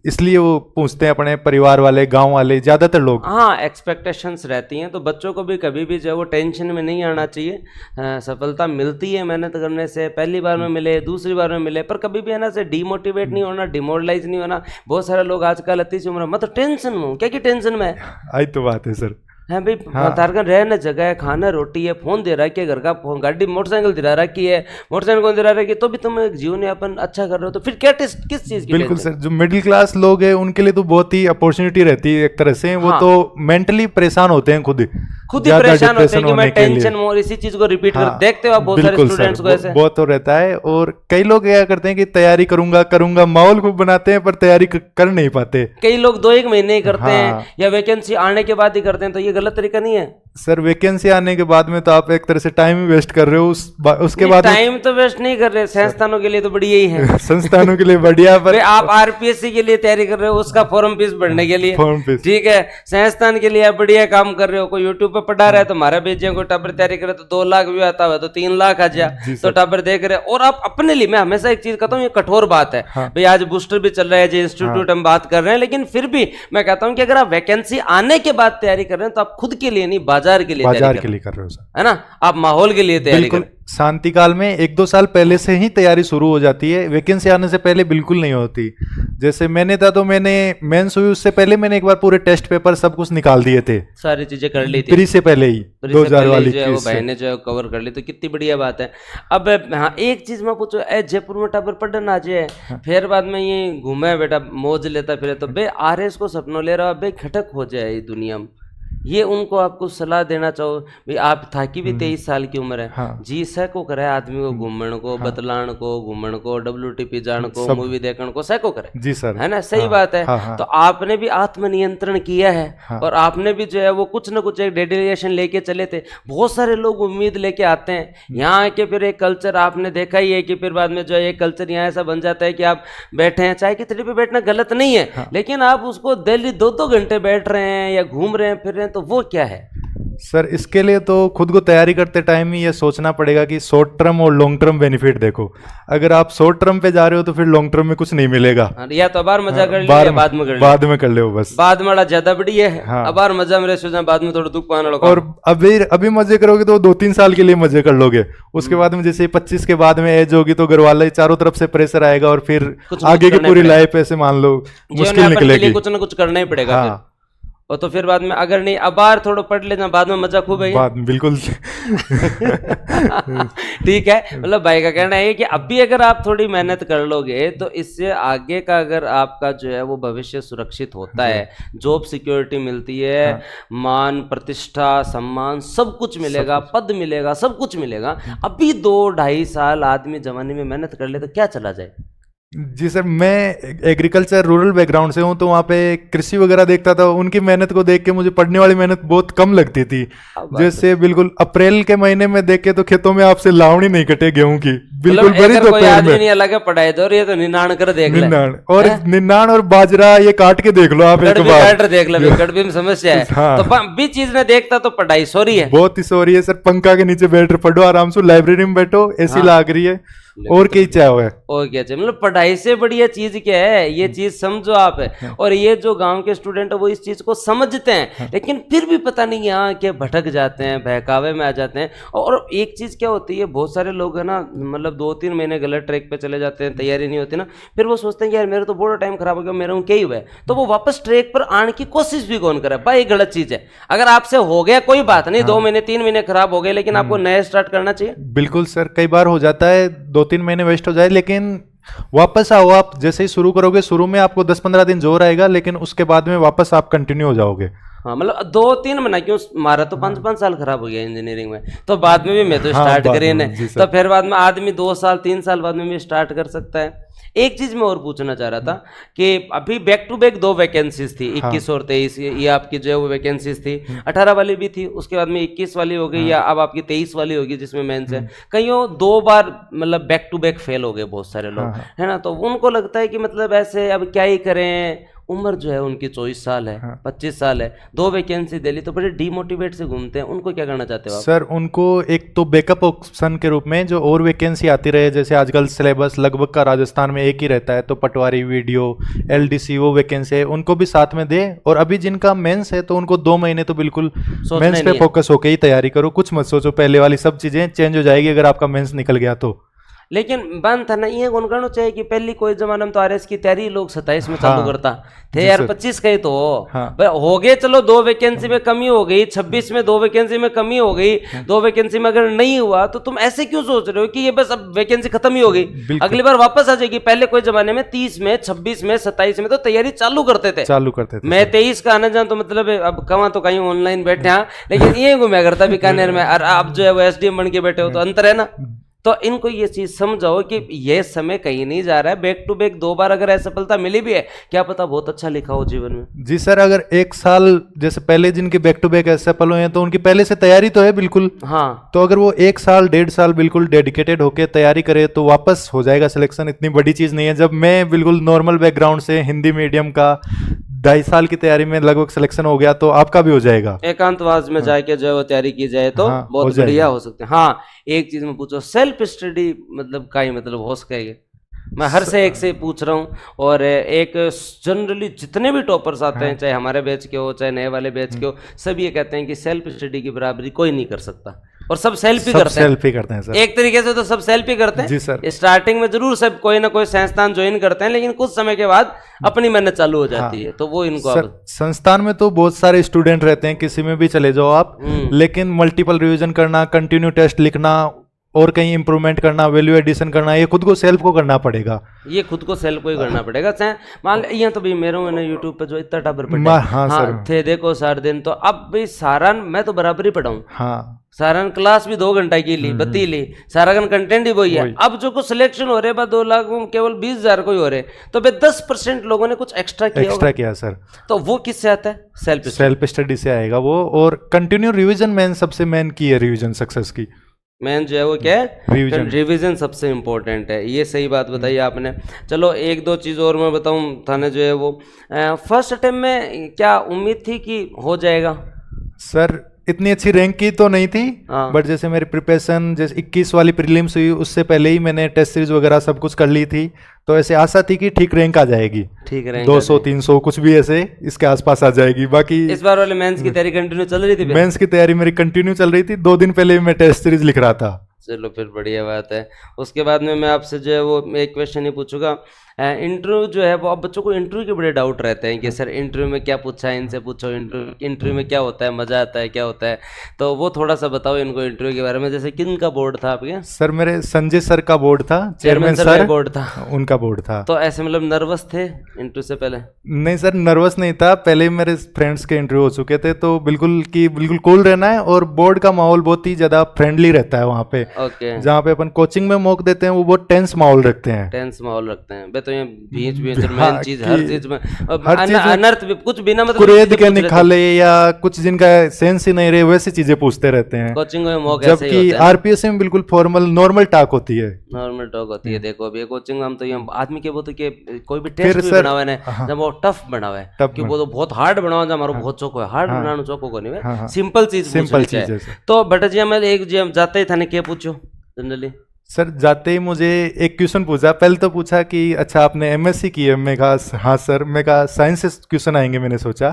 इसलिए वो पूछते हैं अपने परिवार वाले, गांव वाले, ज्यादातर लोग। हाँ, एक्सपेक्टेशंस रहती हैं। तो बच्चों को भी कभी भी जो है वो टेंशन में नहीं आना चाहिए। सफलता मिलती है मेहनत करने से, पहली बार में मिले, दूसरी बार में मिले, पर कभी भी है ना से डिमोटिवेट नहीं होना, डिमोरलाइज नहीं होना। बहुत सारे लोग आजकल अति सी उम्र में तो टेंशन में हूँ, क्या की टेंशन में आई तो बात है सर। है भाई, तारकन रहने जगह है, खाना रोटी है, फोन दे रखी है, घर का फोन, गाड़ी मोटरसाइकिल दिला रखी है, मोटरसाइकिल कौन दिला रखी है, तो भी तुम जीवन यापन अच्छा कर रहे हो, तो फिर क्या किस चीज की? बिल्कुल सर, जो मिडिल क्लास लोग हैं उनके लिए तो बहुत ही अपॉर्चुनिटी रहती है एक तरह से। वो तो मेंटली परेशान होते हैं, खुद ही परेशान होते हैं कि मैं टेंशन में और इसी चीज को रिपीट कर देखते हो आप बहुत सारे स्टूडेंट्स को ऐसे बहुत तो रहता है। और कई लोग क्या करते हैं कि तैयारी करूंगा माहौल खूब बनाते हैं पर तैयारी कर नहीं पाते। कई लोग 2-1 महीने ही करते हैं या वैकेंसी आने के बाद ही करते हैं, तो ये गलत तरीका नहीं है सर। वैकेंसी आने के बाद में तो आप एक तरह से टाइम ही वेस्ट कर रहे हो, उसके बाद टाइम तो वेस्ट नहीं कर रहे, संस्थानों के लिए तो बढ़िया ही है संस्थानों के लिए बढ़िया, पर आप आरपीएससी के लिए तैयारी कर रहे हो, उसका फॉर्म फीस भरने के लिए, ठीक है, संस्थान के लिए आप बढ़िया काम कर रहे हो। कोई यूट्यूब पे पढ़ा रहा है तो हमारा भेजिए, कोई टाबर तैयारी करे तो 2 लाख भी आता है तो 3 लाख आ जाए, तो टाबर देख रहे। और आप अपने लिए, मैं हमेशा एक चीज कहता हूँ, ये कठोर बात है भाई, आज बूस्टर भी चल रहा है, जो इंस्टीट्यूट हम बात कर रहे हैं, लेकिन फिर भी मैं कहता हूँ कि अगर आप वैकेंसी आने के बाद तैयारी कर रहे हैं तो आप खुद के लिए नहीं, बाजार के लिए कर रहे हो सर, है ना, आप माहौल के लिए तैयारी करें। शांति काल में 1-2 साल पहले से ही तैयारी शुरू हो जाती है, वैकेंसी आने से पहले बिल्कुल नहीं होती। जैसे मैंने था तो मैंने मेंस हुई उससे पहले मैंने एक बार पूरे टेस्ट पेपर सब कुछ निकाल दिए थे, सारी चीजें कर ली थी प्री से पहले ही 2000 वाली वो भाई ने जो कवर कर ली, तो कितनी बढ़िया बात है। अब हाँ, एक चीज मैं पूछो, जयपुर में टाबर पढ़ना आ जाए, फिर बाद में ये घूमे बेटा मौज लेता फिर, तो बे आरएस को सपनों ले रहा, बे खटक हो जाए दुनिया में। ये उनको आपको सलाह देना चाहो भाई, आप था कि भी 23 साल की उम्र है, हाँ। जी सैको करे आदमी को, घूमण को, बतलाण को, घूमण को, WTP जान को, मूवी देखण को, सैको करे जी सर, है ना, सही बात है। तो आपने भी आत्मनियंत्रण किया है और आपने भी जो है वो कुछ ना कुछ एक डेडिकेशन लेके चले थे। बहुत सारे लोग उम्मीद लेके आते हैं यहाँ आके, फिर एक कल्चर आपने देखा ही है कि फिर बाद में जो है एक कल्चर यहाँ ऐसा बन जाता है कि आप बैठे हैं, चाय की थैली पे बैठना गलत नहीं है, लेकिन आप उसको दिल्ली 2-2 घंटे बैठ रहे हैं या घूम रहे हैं फिर रहे हैं, तो वो क्या है सर? इसके लिए तो खुद को तैयारी करते टाइम ही ये सोचना पड़ेगा कि शॉर्ट टर्म और लॉन्ग टर्म बेनिफिट देखो। अगर आप शॉर्ट टर्म पे जा रहे हो तो फिर लॉन्ग टर्म में कुछ नहीं मिलेगा, या तो अबार मजा कर लिया, बाद में कर लो, बस बाद में ज्यादा बढ़िया है। अबार मजा मेरे सोचा, बाद में थोड़ा दुख पाने लगा। और अभी मजे करोगे तो 2-3 साल के लिए मजे कर लोगे, उसके बाद में जैसे 25 के बाद में एज होगी तो घर वाले चारों तरफ से प्रेशर आएगा और फिर आगे की पूरी लाइफ ऐसे मान लो मुश्किल निकलेगी, कुछ ना कुछ करना ही पड़ेगा। और तो फिर बाद में अगर नहीं अबार थोड़ा पढ़ लेना, बाद में मजा खूब है, बिल्कुल ठीक है। मतलब भाई का कहना है कि अभी अगर आप थोड़ी मेहनत कर लोगे तो इससे आगे का अगर आपका जो है वो भविष्य सुरक्षित होता है, जॉब सिक्योरिटी मिलती है, मान प्रतिष्ठा सम्मान सब कुछ मिलेगा, पद मिलेगा, सब कुछ मिलेगा। अभी 2-2.5 साल आदमी जमाने में मेहनत कर ले तो क्या चला जाए। जी सर, मैं एग्रीकल्चर रूरल बैकग्राउंड से हूँ तो वहाँ पे कृषि वगैरह देखता था, उनकी मेहनत को देख के मुझे पढ़ने वाली मेहनत बहुत कम लगती थी। जैसे बिल्कुल अप्रैल के महीने में देखे तो खेतों में आपसे लावणी नहीं कटे गेहूं की, बिल्कुल बड़ी तो आदमी नहीं अलग पढ़ाई दो, ये तो निनाण कर देख ले, निनाण और बाजरा ये काट के देख लो आप, एक बार देख लो, गड़बी में समस्या है तो भी चीज ने देखता तो पढ़ाई सॉरी है, बहुत ही सॉरी है सर। पंखा के नीचे बैठ पढ़ो आराम से, लाइब्रेरी में बैठो, एसी लाग रही है, और क्या चाहो है, और क्या चाहिए। मतलब पढ़ाई से बढ़िया चीज क्या है, ये चीज समझो आप है। और ये जो गांव के स्टूडेंट है वो इस चीज को समझते हैं, लेकिन फिर भी पता नहीं यहाँ के भटक जाते हैं, बहकावे में आ जाते हैं। और एक चीज क्या होती है, बहुत सारे लोग है ना, मतलब 2-3 महीने गलत ट्रैक पे चले जाते हैं, तैयारी नहीं होती ना, फिर वो सोचते हैं कि यार मेरा तो बड़ा टाइम खराब हो गया, मेरा क्या ही हुआ है, तो वो वापस ट्रैक पर आने की कोशिश भी कौन करे भाई, गलत चीज है। अगर आपसे हो गया कोई बात नहीं, 2 महीने 3 महीने खराब हो गए, लेकिन आपको नया स्टार्ट करना चाहिए। बिल्कुल सर, कई बार हो जाता है 2-3 महीने वेस्ट हो जाए, लेकिन वापस आओ। आप जैसे ही शुरू करोगे, शुरू में आपको 10-15 दिन जोर आएगा, लेकिन उसके बाद में वापस आप कंटिन्यू हो जाओगे। हाँ, मतलब 2-3 महीना क्यों, मारा तो 5-5 साल खराब हो गया इंजीनियरिंग में, तो बाद में भी मैं तो स्टार्ट करी ने, तो फिर बाद में आदमी 2 साल 3 साल बाद में भी स्टार्ट कर सकता है। एक चीज मैं और पूछना चाह रहा था कि अभी बैक टू बैक 2 वैकेंसीज थी, 21 और 23, ये आपकी जो है वो वैकेंसीज थी, 18 वाली भी थी, उसके बाद में 21 वाली हो गई, या अब आपकी 23 वाली होगी जिसमें मेंस है। कईयों 2 बार मतलब बैक टू बैक फेल हो गए बहुत सारे लोग, है ना, तो उनको लगता है कि मतलब ऐसे अब क्या ही करें, उम्र जो है उनकी 24 साल है, 25 साल है, 2 वैकेंसी दे ली तो बड़े डीमोटिवेट से घूमते हैं, उनको क्या करना चाहते हो आप? सर उनको एक तो बैकअप ऑप्शन के रूप में जो और वैकेंसी आती रहे, जैसे आजकल सिलेबस लगभग का राजस्थान में एक ही रहता है, तो पटवारी, वीडियो, एलडीसी वो वैकेंसी है उनको भी साथ में दे। और अभी जिनका मेंस है तो उनको 2 महीने तो बिल्कुल मेंस पे फोकस होकर ही तैयारी करो, कुछ मत सोचो, पहले वाली सब चीजें चेंज हो जाएगी अगर आपका मेंस निकल गया तो। लेकिन बंद था ना ये गुण करना चाहिए कि पहली कोई जमाने में तो आरएस की तैयारी लोग 27 में चालू करता थे यार, 25 का ही तो हो गए, चलो 2 वैकेंसी में कमी हो गई, 26 में 2 वैकेंसी में कमी हो गई, 2 वैकेंसी में अगर नहीं हुआ तो तुम ऐसे क्यों सोच रहे हो कि ये बस अब वैकेंसी खत्म ही हो गई, अगली बार वापस आ जाएगी। पहले कोई जमाने में 30 में, 26 में, 27 में तो तैयारी चालू करते थे। मैं 23 का आना जाऊं तो मतलब अब कमा तो कहीं ऑनलाइन बैठे हैं, लेकिन ये घूमया करता बीकानेर में, और आप जो है वो एसडीएम बन के बैठे हो, तो अंतर है ना। तो इनको ये चीज समझाओ कि ये समय कहीं नहीं जा रहा है, बैक टू बैक 2 बार अगर असफलता मिली भी है, क्या पता बहुत अच्छा लिखा हो जीवन में। जी सर, अगर 1 साल जैसे पहले जिनके बैक टू बैक असफल हुए हैं तो उनकी पहले से तैयारी तो है बिल्कुल, हाँ, तो अगर वो 1 साल 1.5 साल बिल्कुल डेडिकेटेड होकर तैयारी करे तो वापस हो जाएगा सिलेक्शन, इतनी बड़ी चीज नहीं है। जब मैं बिल्कुल नॉर्मल बैकग्राउंड से हिंदी मीडियम का 2.5 साल की तैयारी में लगभग सिलेक्शन हो गया तो आपका भी हो जाएगा। एकांतवास में जाके जो है वो तैयारी की जाए तो बहुत बढ़िया हो सकते हैं। हाँ, एक चीज में पूछो, सेल्फ स्टडी मतलब का ही मतलब हो सकेगा, मैं हर से एक से पूछ रहा हूँ। और एक जनरली जितने भी टॉपर्स आते हैं, चाहे हमारे बैच के हो चाहे नए वाले बैच के हो, सब ये कहते हैं कि सेल्फ स्टडी की बराबरी कोई नहीं कर सकता, और सब सेल्फ ही करते हैं सर। एक तरीके से तो सब सेल्फ ही करते हैं जी सर। स्टार्टिंग में जरूर सब कोई ना कोई संस्थान ज्वाइन करते हैं, लेकिन कुछ समय के बाद अपनी मेहनत चालू हो जाती है, तो वो इनको संस्थान में तो बहुत सारे स्टूडेंट रहते हैं, किसी में भी चले जाओ आप, लेकिन मल्टीपल रिवीजन करना, कंटिन्यू टेस्ट लिखना और कहीं इंप्रूवमेंट करना, वैल्यू एडिशन करना, ये खुद को सेल्फ को करना पड़ेगा, ये खुद को सेल्फ को ही करना पड़ेगा। चाहे मान लो तो भी मेरे ना यूट्यूब पे जो इतना टाबर पढ़ा थे देखो 4 दिन, तो अब भी सारण मैं तो बराबर ही पढ़ाऊँ, सारण क्लास भी 2 घंटा की ली, 32 ली, सारा कंटेंट ही वही है। अब जो कुछ सिलेक्शन हो रहे हैं 2 लाख केवल 20,000 को ही हो रहे, तो 10% लोगों ने कुछ एक्स्ट्रा किया सर, तो वो किससे आता है? सेल्फ स्टडी से आएगा वो। और कंटिन्यू रिवीजन मेन सबसे मेन की है, रिवीजन सक्सेस की मेन जो है वो क्या है? रिवीजन सबसे इम्पोर्टेंट है, ये सही बात बताई आपने। चलो 1-2 चीज़ और मैं बताऊं, थाने जो है वो फर्स्ट अटेम्प्ट में क्या उम्मीद थी कि हो जाएगा? सर इतनी अच्छी रैंक की तो नहीं थी, बट जैसे मेरी प्रिपरेशन जैसे 21 वाली प्रीलिम्स हुई उससे पहले ही मैंने टेस्ट सीरीज वगैरह सब कुछ कर ली थी, तो ऐसे आशा थी कि ठीक रैंक आ जाएगी, ठीक रैंक 200-300 कुछ भी ऐसे इसके आसपास आ जाएगी। बाकी इस बार वाले मेंस की तैयारी कंटिन्यू चल रही थी? मेंस की तैयारी मेरी कंटिन्यू चल रही थी, 2 दिन पहले मैं टेस्ट सीरीज लिख रहा था। चलो फिर बढ़िया बात है। उसके बाद में मैं आपसे जो है वो एक क्वेश्चन ही पूछूंगा, इंटरव्यू जो है वो, अब बच्चों को इंटरव्यू के बड़े डाउट रहते हैं कि सर इंटरव्यू में क्या पूछा है, इनसे पूछो इंटरव्यू में क्या होता है, मजा आता है, क्या होता है, तो वो थोड़ा सा बताओ इनको इंटरव्यू के बारे में। जैसे किन का बोर्ड था आपके? सर मेरे संजय सर का बोर्ड था, चेयरमैन सर बोर्ड था, उनका बोर्ड था। तो ऐसे मतलब नर्वस थे इंटरव्यू से पहले? नहीं सर, नर्वस नहीं था, पहले ही मेरे फ्रेंड्स के इंटरव्यू हो चुके थे, तो बिल्कुल कूल रहना है। और बोर्ड का माहौल बहुत ही ज्यादा फ्रेंडली रहता है वहाँ पे, जहाँ पे अपन कोचिंग में मॉक देते हैं वो बहुत टेंस माहौल रखते हैं, तो ये बीच मेन चीज हर चीज में अनर्थ कुछ बिना मतलब कुरेद के निकाले या कुछ जिनका सेंस ही नहीं रहे वैसी चीजें पूछते रहते हैं कोचिंग में मॉक, जबकि आरपीएस में बिल्कुल फॉर्मल नॉर्मल टॉक होती है, नॉर्मल टॉक होती है। देखो अभी कोचिंग में हम तो ये आदमी के वो तो के कोई भी टेस्ट भी बनावे ने जब वो टफ बनावे कि वो तो बहुत हार्ड बनावे, हमारो बहुत चोको है, हार्ड बनानो चोको को नहीं, सिंपल चीज है। तो बट जी मैं एक जी जाते ही थाने क्या पूछो जनरली? सर जाते ही मुझे एक क्वेश्चन पूछा, पहले तो पूछा कि अच्छा आपने एमएससी की है, मैं कहा हाँ सर, मैं कहा साइंस से क्वेश्चन आएंगे मैंने सोचा,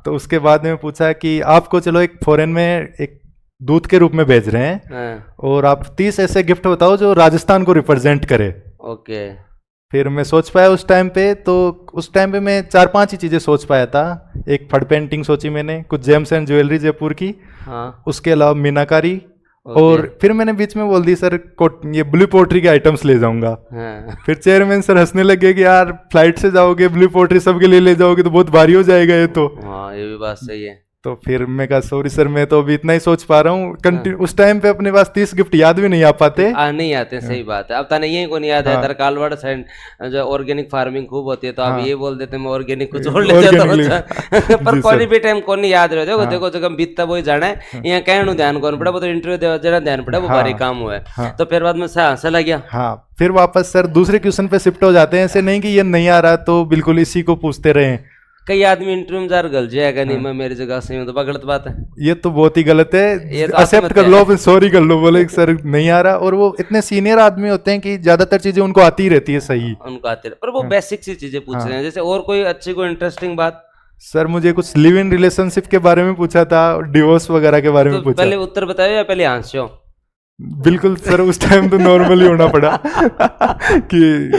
तो उसके बाद में पूछा कि आपको चलो एक फॉरेन में एक दूत के रूप में भेज रहे हैं और आप 30 ऐसे गिफ्ट बताओ जो राजस्थान को रिप्रेजेंट करे। ओके, फिर मैं सोच पाया उस टाइम पे, तो उस टाइम पे मैं 4-5 ही चीजें सोच पाया था। एक फड़ पेंटिंग सोची मैंने, कुछ जेम्स एंड ज्वेलरी जयपुर की, उसके अलावा मीनाकारी, और फिर मैंने बीच में बोल दी सर ये ब्लू पोट्री के आइटम्स ले जाऊंगा। फिर चेयरमैन सर हंसने लगे कि यार फ्लाइट से जाओगे, ब्लू पोट्री सबके लिए ले जाओगे तो बहुत भारी हो जाएगा ये तो। हाँ ये भी बात सही है। तो फिर मैं कहा सॉरी सर, मैं तो अभी इतना ही सोच पा रहा हूँ। उस टाइम पे अपने पास 30 गिफ्ट याद भी नहीं आ पाते। नहीं आते, सही बात है। अब तने यही को नहीं याद है, तरकालवाड़ साइड जो ऑर्गेनिक फार्मिंग खूब होती है, तो आप ये बोल देते मैं ऑर्गेनिक कुछ और ले जाता हूँ। पर कोई भी टाइम को नहीं याद रहे। देखो देखो जगह बीतता वही जाना है, यहाँ कहने ध्यान कौन पड़ा, वो तो इंटरव्यू देवा जरा ध्यान पड़ा, वो भारी काम हुआ है। तो फिर बाद में चला गया। हाँ, फिर वापस सर दूसरे क्वेश्चन पे शिफ्ट हो जाते हैं। ऐसे नहीं कि ये नहीं आ रहा तो बिल्कुल इसी को पूछते रहे। कई आदमी इंटरव्यू में जार गल जाएगा, नहीं मैं मेरी जगह से हूँ, तो गलत बात है। ये तो बहुत ही गलत है। एक्सेप्ट कर लो, फिर सॉरी कर लो, बोले सर नहीं आ रहा। और वो इतने सीनियर आदमी होते हैं कि ज्यादातर चीजें उनको आती ही रहती है सही, उनको आती है, पर वो बेसिक सी चीजें पूछ रहे हैं। जैसे और कोई अच्छी कोई इंटरेस्टिंग बात? सर मुझे कुछ लिव इन रिलेशनशिप के बारे में पूछा था, डिवोर्स वगैरह के बारे में पूछा। पहले उत्तर बताओ या पहले आंसू? बिल्कुल सर, उस टाइम तो नॉर्मली होना पड़ा कि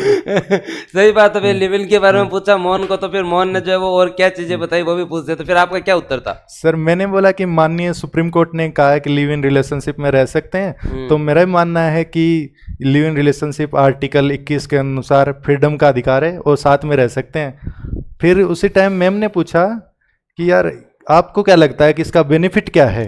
सही बात है। लिव इन के बारे में पूछा मोहन को, तो फिर मोहन ने जो है वो और क्या चीजें बताई वो भी पूछते, तो फिर आपका क्या उत्तर था? सर मैंने बोला कि माननीय सुप्रीम कोर्ट ने कहा है कि लिव इन रिलेशनशिप में रह सकते हैं, तो मेरा मानना है कि लिव इन रिलेशनशिप आर्टिकल 21 के अनुसार फ्रीडम का अधिकार है और साथ में रह सकते हैं। फिर उसी टाइम मैम ने पूछा कि यार आपको क्या लगता है कि इसका बेनिफिट क्या है?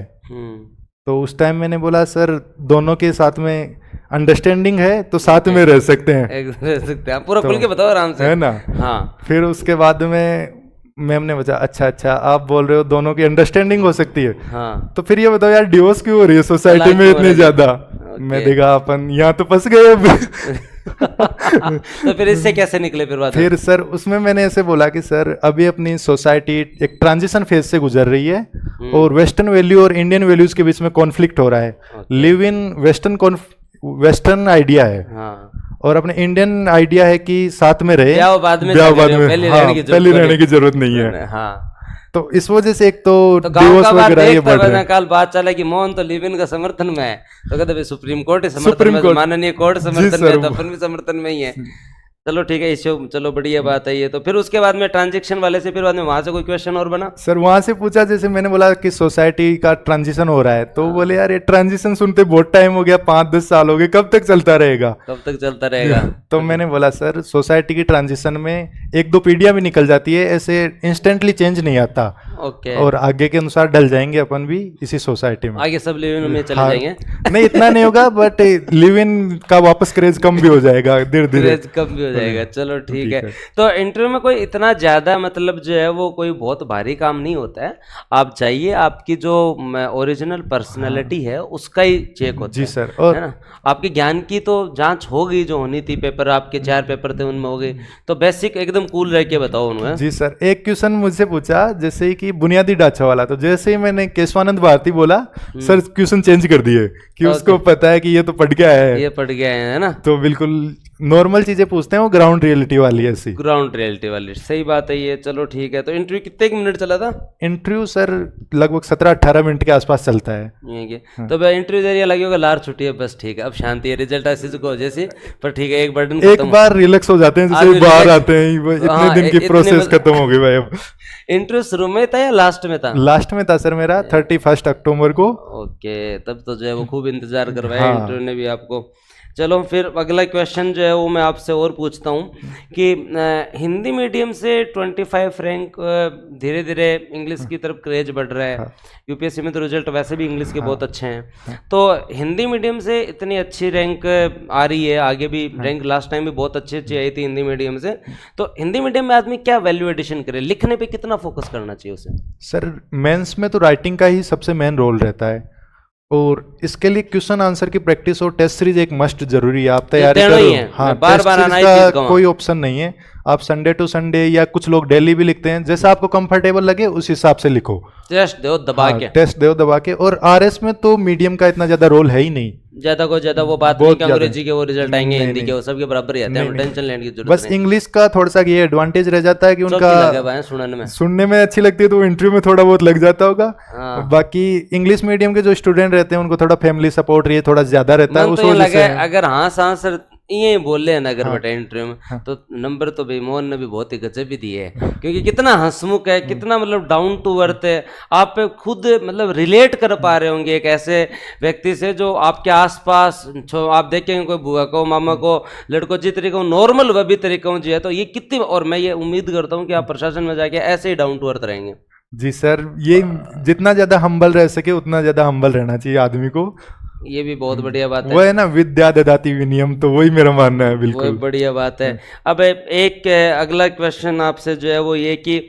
तो उस टाइम मैंने बोला सर दोनों के साथ में अंडरस्टैंडिंग है तो साथ में रह सकते हैं। रह सकते हैं, पूरा खुल के बताओ आराम से, है ना? हाँ। फिर उसके बाद में मैम ने बचा अच्छा आप बोल रहे हो दोनों की अंडरस्टैंडिंग हो सकती है, हाँ। तो फिर ये बताओ यार डिवोर्स क्यों हो रही है सोसाइटी में इतनी ज्यादा? मैं देखा अपन यहाँ तो फंस गए अब। तो फिर इससे कैसे निकले फिर सर उसमें मैंने ऐसे बोला कि सर अभी अपनी सोसाइटी एक ट्रांजिशन फेज से गुजर रही है और वेस्टर्न वैल्यू और इंडियन वैल्यूज के बीच में कॉन्फ्लिक्ट हो रहा है। लिव इन वेस्टर्न आइडिया है, और अपने इंडियन आइडिया है कि साथ में रहे, ब्याह बाद में पहले रहने की जरूरत नहीं है। हाँ। तो इस वजह से एक तो डिवोर्स वगैरह ये बढ़ रहा है। कल बात चला कि मोहन तो लिव इन का समर्थन में है, तो कहते भाई सुप्रीम कोर्ट समर्थन में, माननीय कोर्ट समर्थन में, तो अपन भी समर्थन में ही है। चलो ठीक है, इश्यू चलो बढ़िया बात है ये। तो फिर उसके बाद में ट्रांजेक्शन वाले से फिर बाद में वहां से कोई क्वेश्चन और बना? सर वहां से पूछा, जैसे मैंने बोला कि सोसाइटी का ट्रांजिशन हो रहा है, तो बोले यार ये ट्रांजिशन सुनते बहुत टाइम हो गया, 5-10 साल हो गए, कब तक चलता रहेगा? कब तक चलता रहेगा? तो मैंने बोला सर सोसाइटी की ट्रांजिशन में 1-2 पीढ़ियां भी निकल जाती है, ऐसे इंस्टेंटली चेंज नहीं आता। ओके। और आगे के अनुसार ढल जाएंगे अपन भी इसी सोसाइटी में, आगे सब लिव इन में चले जाएंगे। नहीं इतना नहीं होगा, बट लिव इन का वापस क्रेज कम भी हो जाएगा, धीरे धीरे कम भी हो जाएगा। चलो ठीक है। तो इंटरव्यू में कोई इतना ज्यादा मतलब जो है वो कोई बहुत भारी काम नहीं होता है। आप जाइए, आपकी जो ओरिजिनल पर्सनैलिटी है उसका ही चेक होता है। जी सर। और है ना, आपके ज्ञान की तो जांच होगी, जो होनी थी। पेपर आपके 4 पेपर थे उनमें हो गई, तो बेसिक एकदम कूल रह के बताओ उन्हें। जी सर। एक क्वेश्चन मुझसे पूछा जैसे ही कि बुनियादी ढांचा वाला, तो जैसे ही मैंने केशवानंद भारती बोला, सर क्वेश्चन चेंज कर दिए कि उसको पता है कि ये तो पढ़ गया है, ये पढ़ गया है ना। तो बिल्कुल नॉर्मल चीजें पूछते हैं, वो ग्राउंड रियलिटी वाली है। ऐसी ग्राउंड रियलिटी वाली, सही बात है ये। चलो ठीक है। तो इंटरव्यू कितने मिनट चला था? इंटरव्यू सर लगभग 17-18 मिनट के आसपास चलता है। हाँ। तो इंटरव्यू दे लगे होगा लार छुट्टी है, बस ठीक है, अब शांति है, रिजल्ट ऐसे को जैसे, पर ठीक है एक बर्डन एक बार रिलैक्स हो जाते हैं, जैसे बाहर आते हैं, इतने दिन की प्रोसेस खत्म हो गई भाई। अब इंटरव्यू शुरू में था या लास्ट में था? लास्ट में था सर मेरा, 31 अक्टूबर को। ओके, तब तो जो है वो खूब इंतजार करवाया इंटरव्यू ने भी आपको। चलो फिर अगला क्वेश्चन जो है वो मैं आपसे और पूछता हूँ कि हिंदी मीडियम से 25 रैंक धीरे धीरे इंग्लिश की तरफ क्रेज बढ़ रहा है। यूपीएससी में तो रिजल्ट वैसे भी इंग्लिश के बहुत अच्छे हैं, तो हिंदी मीडियम से इतनी अच्छी रैंक आ रही है, आगे भी रैंक लास्ट टाइम भी बहुत अच्छी आई थी हिंदी मीडियम से। तो हिंदी मीडियम में आदमी क्या वैल्यू एडिशन करे, लिखने पे कितना फोकस करना चाहिए उसे? सर मेंस में तो राइटिंग का ही सबसे मेन रोल रहता है, और इसके लिए क्वेश्चन आंसर की प्रैक्टिस और टेस्ट सीरीज एक मस्ट जरूरी है। आप तैयारी करो। हाँ, बार बार आना का कोई ऑप्शन नहीं है। आप संडे टू संडे या कुछ लोग डेली भी लिखते हैं, जैसा आपको कंफर्टेबल लगे उस हिसाब से लिखो। टेस्ट दो दबा के। टेस्ट दो दबा के। और आरएस में तो मीडियम का इतना ज्यादा रोल है ही नहीं। ज्यादा को ज्यादा वो बात नहीं कि अंग्रेजी के वो रिजल्ट आएंगे, हिंदी के वो सबके बराबर ही आते हैं, टेंशन लेने की जरूरत नहीं। बस इंग्लिश का थोड़ा सा ये एडवांटेज रह जाता है कि उनका सुनने में अच्छी लगती है, तो इंटरव्यू में थोड़ा बहुत लग जाता होगा। बाकी इंग्लिश मीडियम के जो स्टूडेंट रहते हैं उनको थोड़ा फैमिली सपोर्ट ये थोड़ा ज्यादा रहता है। उस वजह से अगर हाँ सर ये बोल रहे हैं अगर बेटा इंटरव्यू में, तो नंबर तो भाई मोहन ने भी बहुत ही गजब भी दिए है, क्योंकि कितना हंसमुख है, कितना मतलब डाउन टू अर्थ है। आप खुद मतलब रिलेट कर पा रहे होंगे एक ऐसे व्यक्ति से जो आपके आसपास, आप देखेंगे कोई बुआ को, मामा को, लड़कों जिस तरीके को नॉर्मल वह भी तरीकों जी है, तो ये कितनी, और मैं ये उम्मीद करता हूँ कि आप प्रशासन में जाके ऐसे ही डाउन टू अर्थ रहेंगे। जी सर, ये जितना ज्यादा हम्बल रह सके उतना ज्यादा हम्बल रहना चाहिए आदमी को। ये भी बहुत बढ़िया बात है। वो है ना, विद्या ददाति विनयम, तो वही मेरा मानना है। बिल्कुल वो बढ़िया बात है। अब एक अगला क्वेश्चन आपसे जो है वो ये कि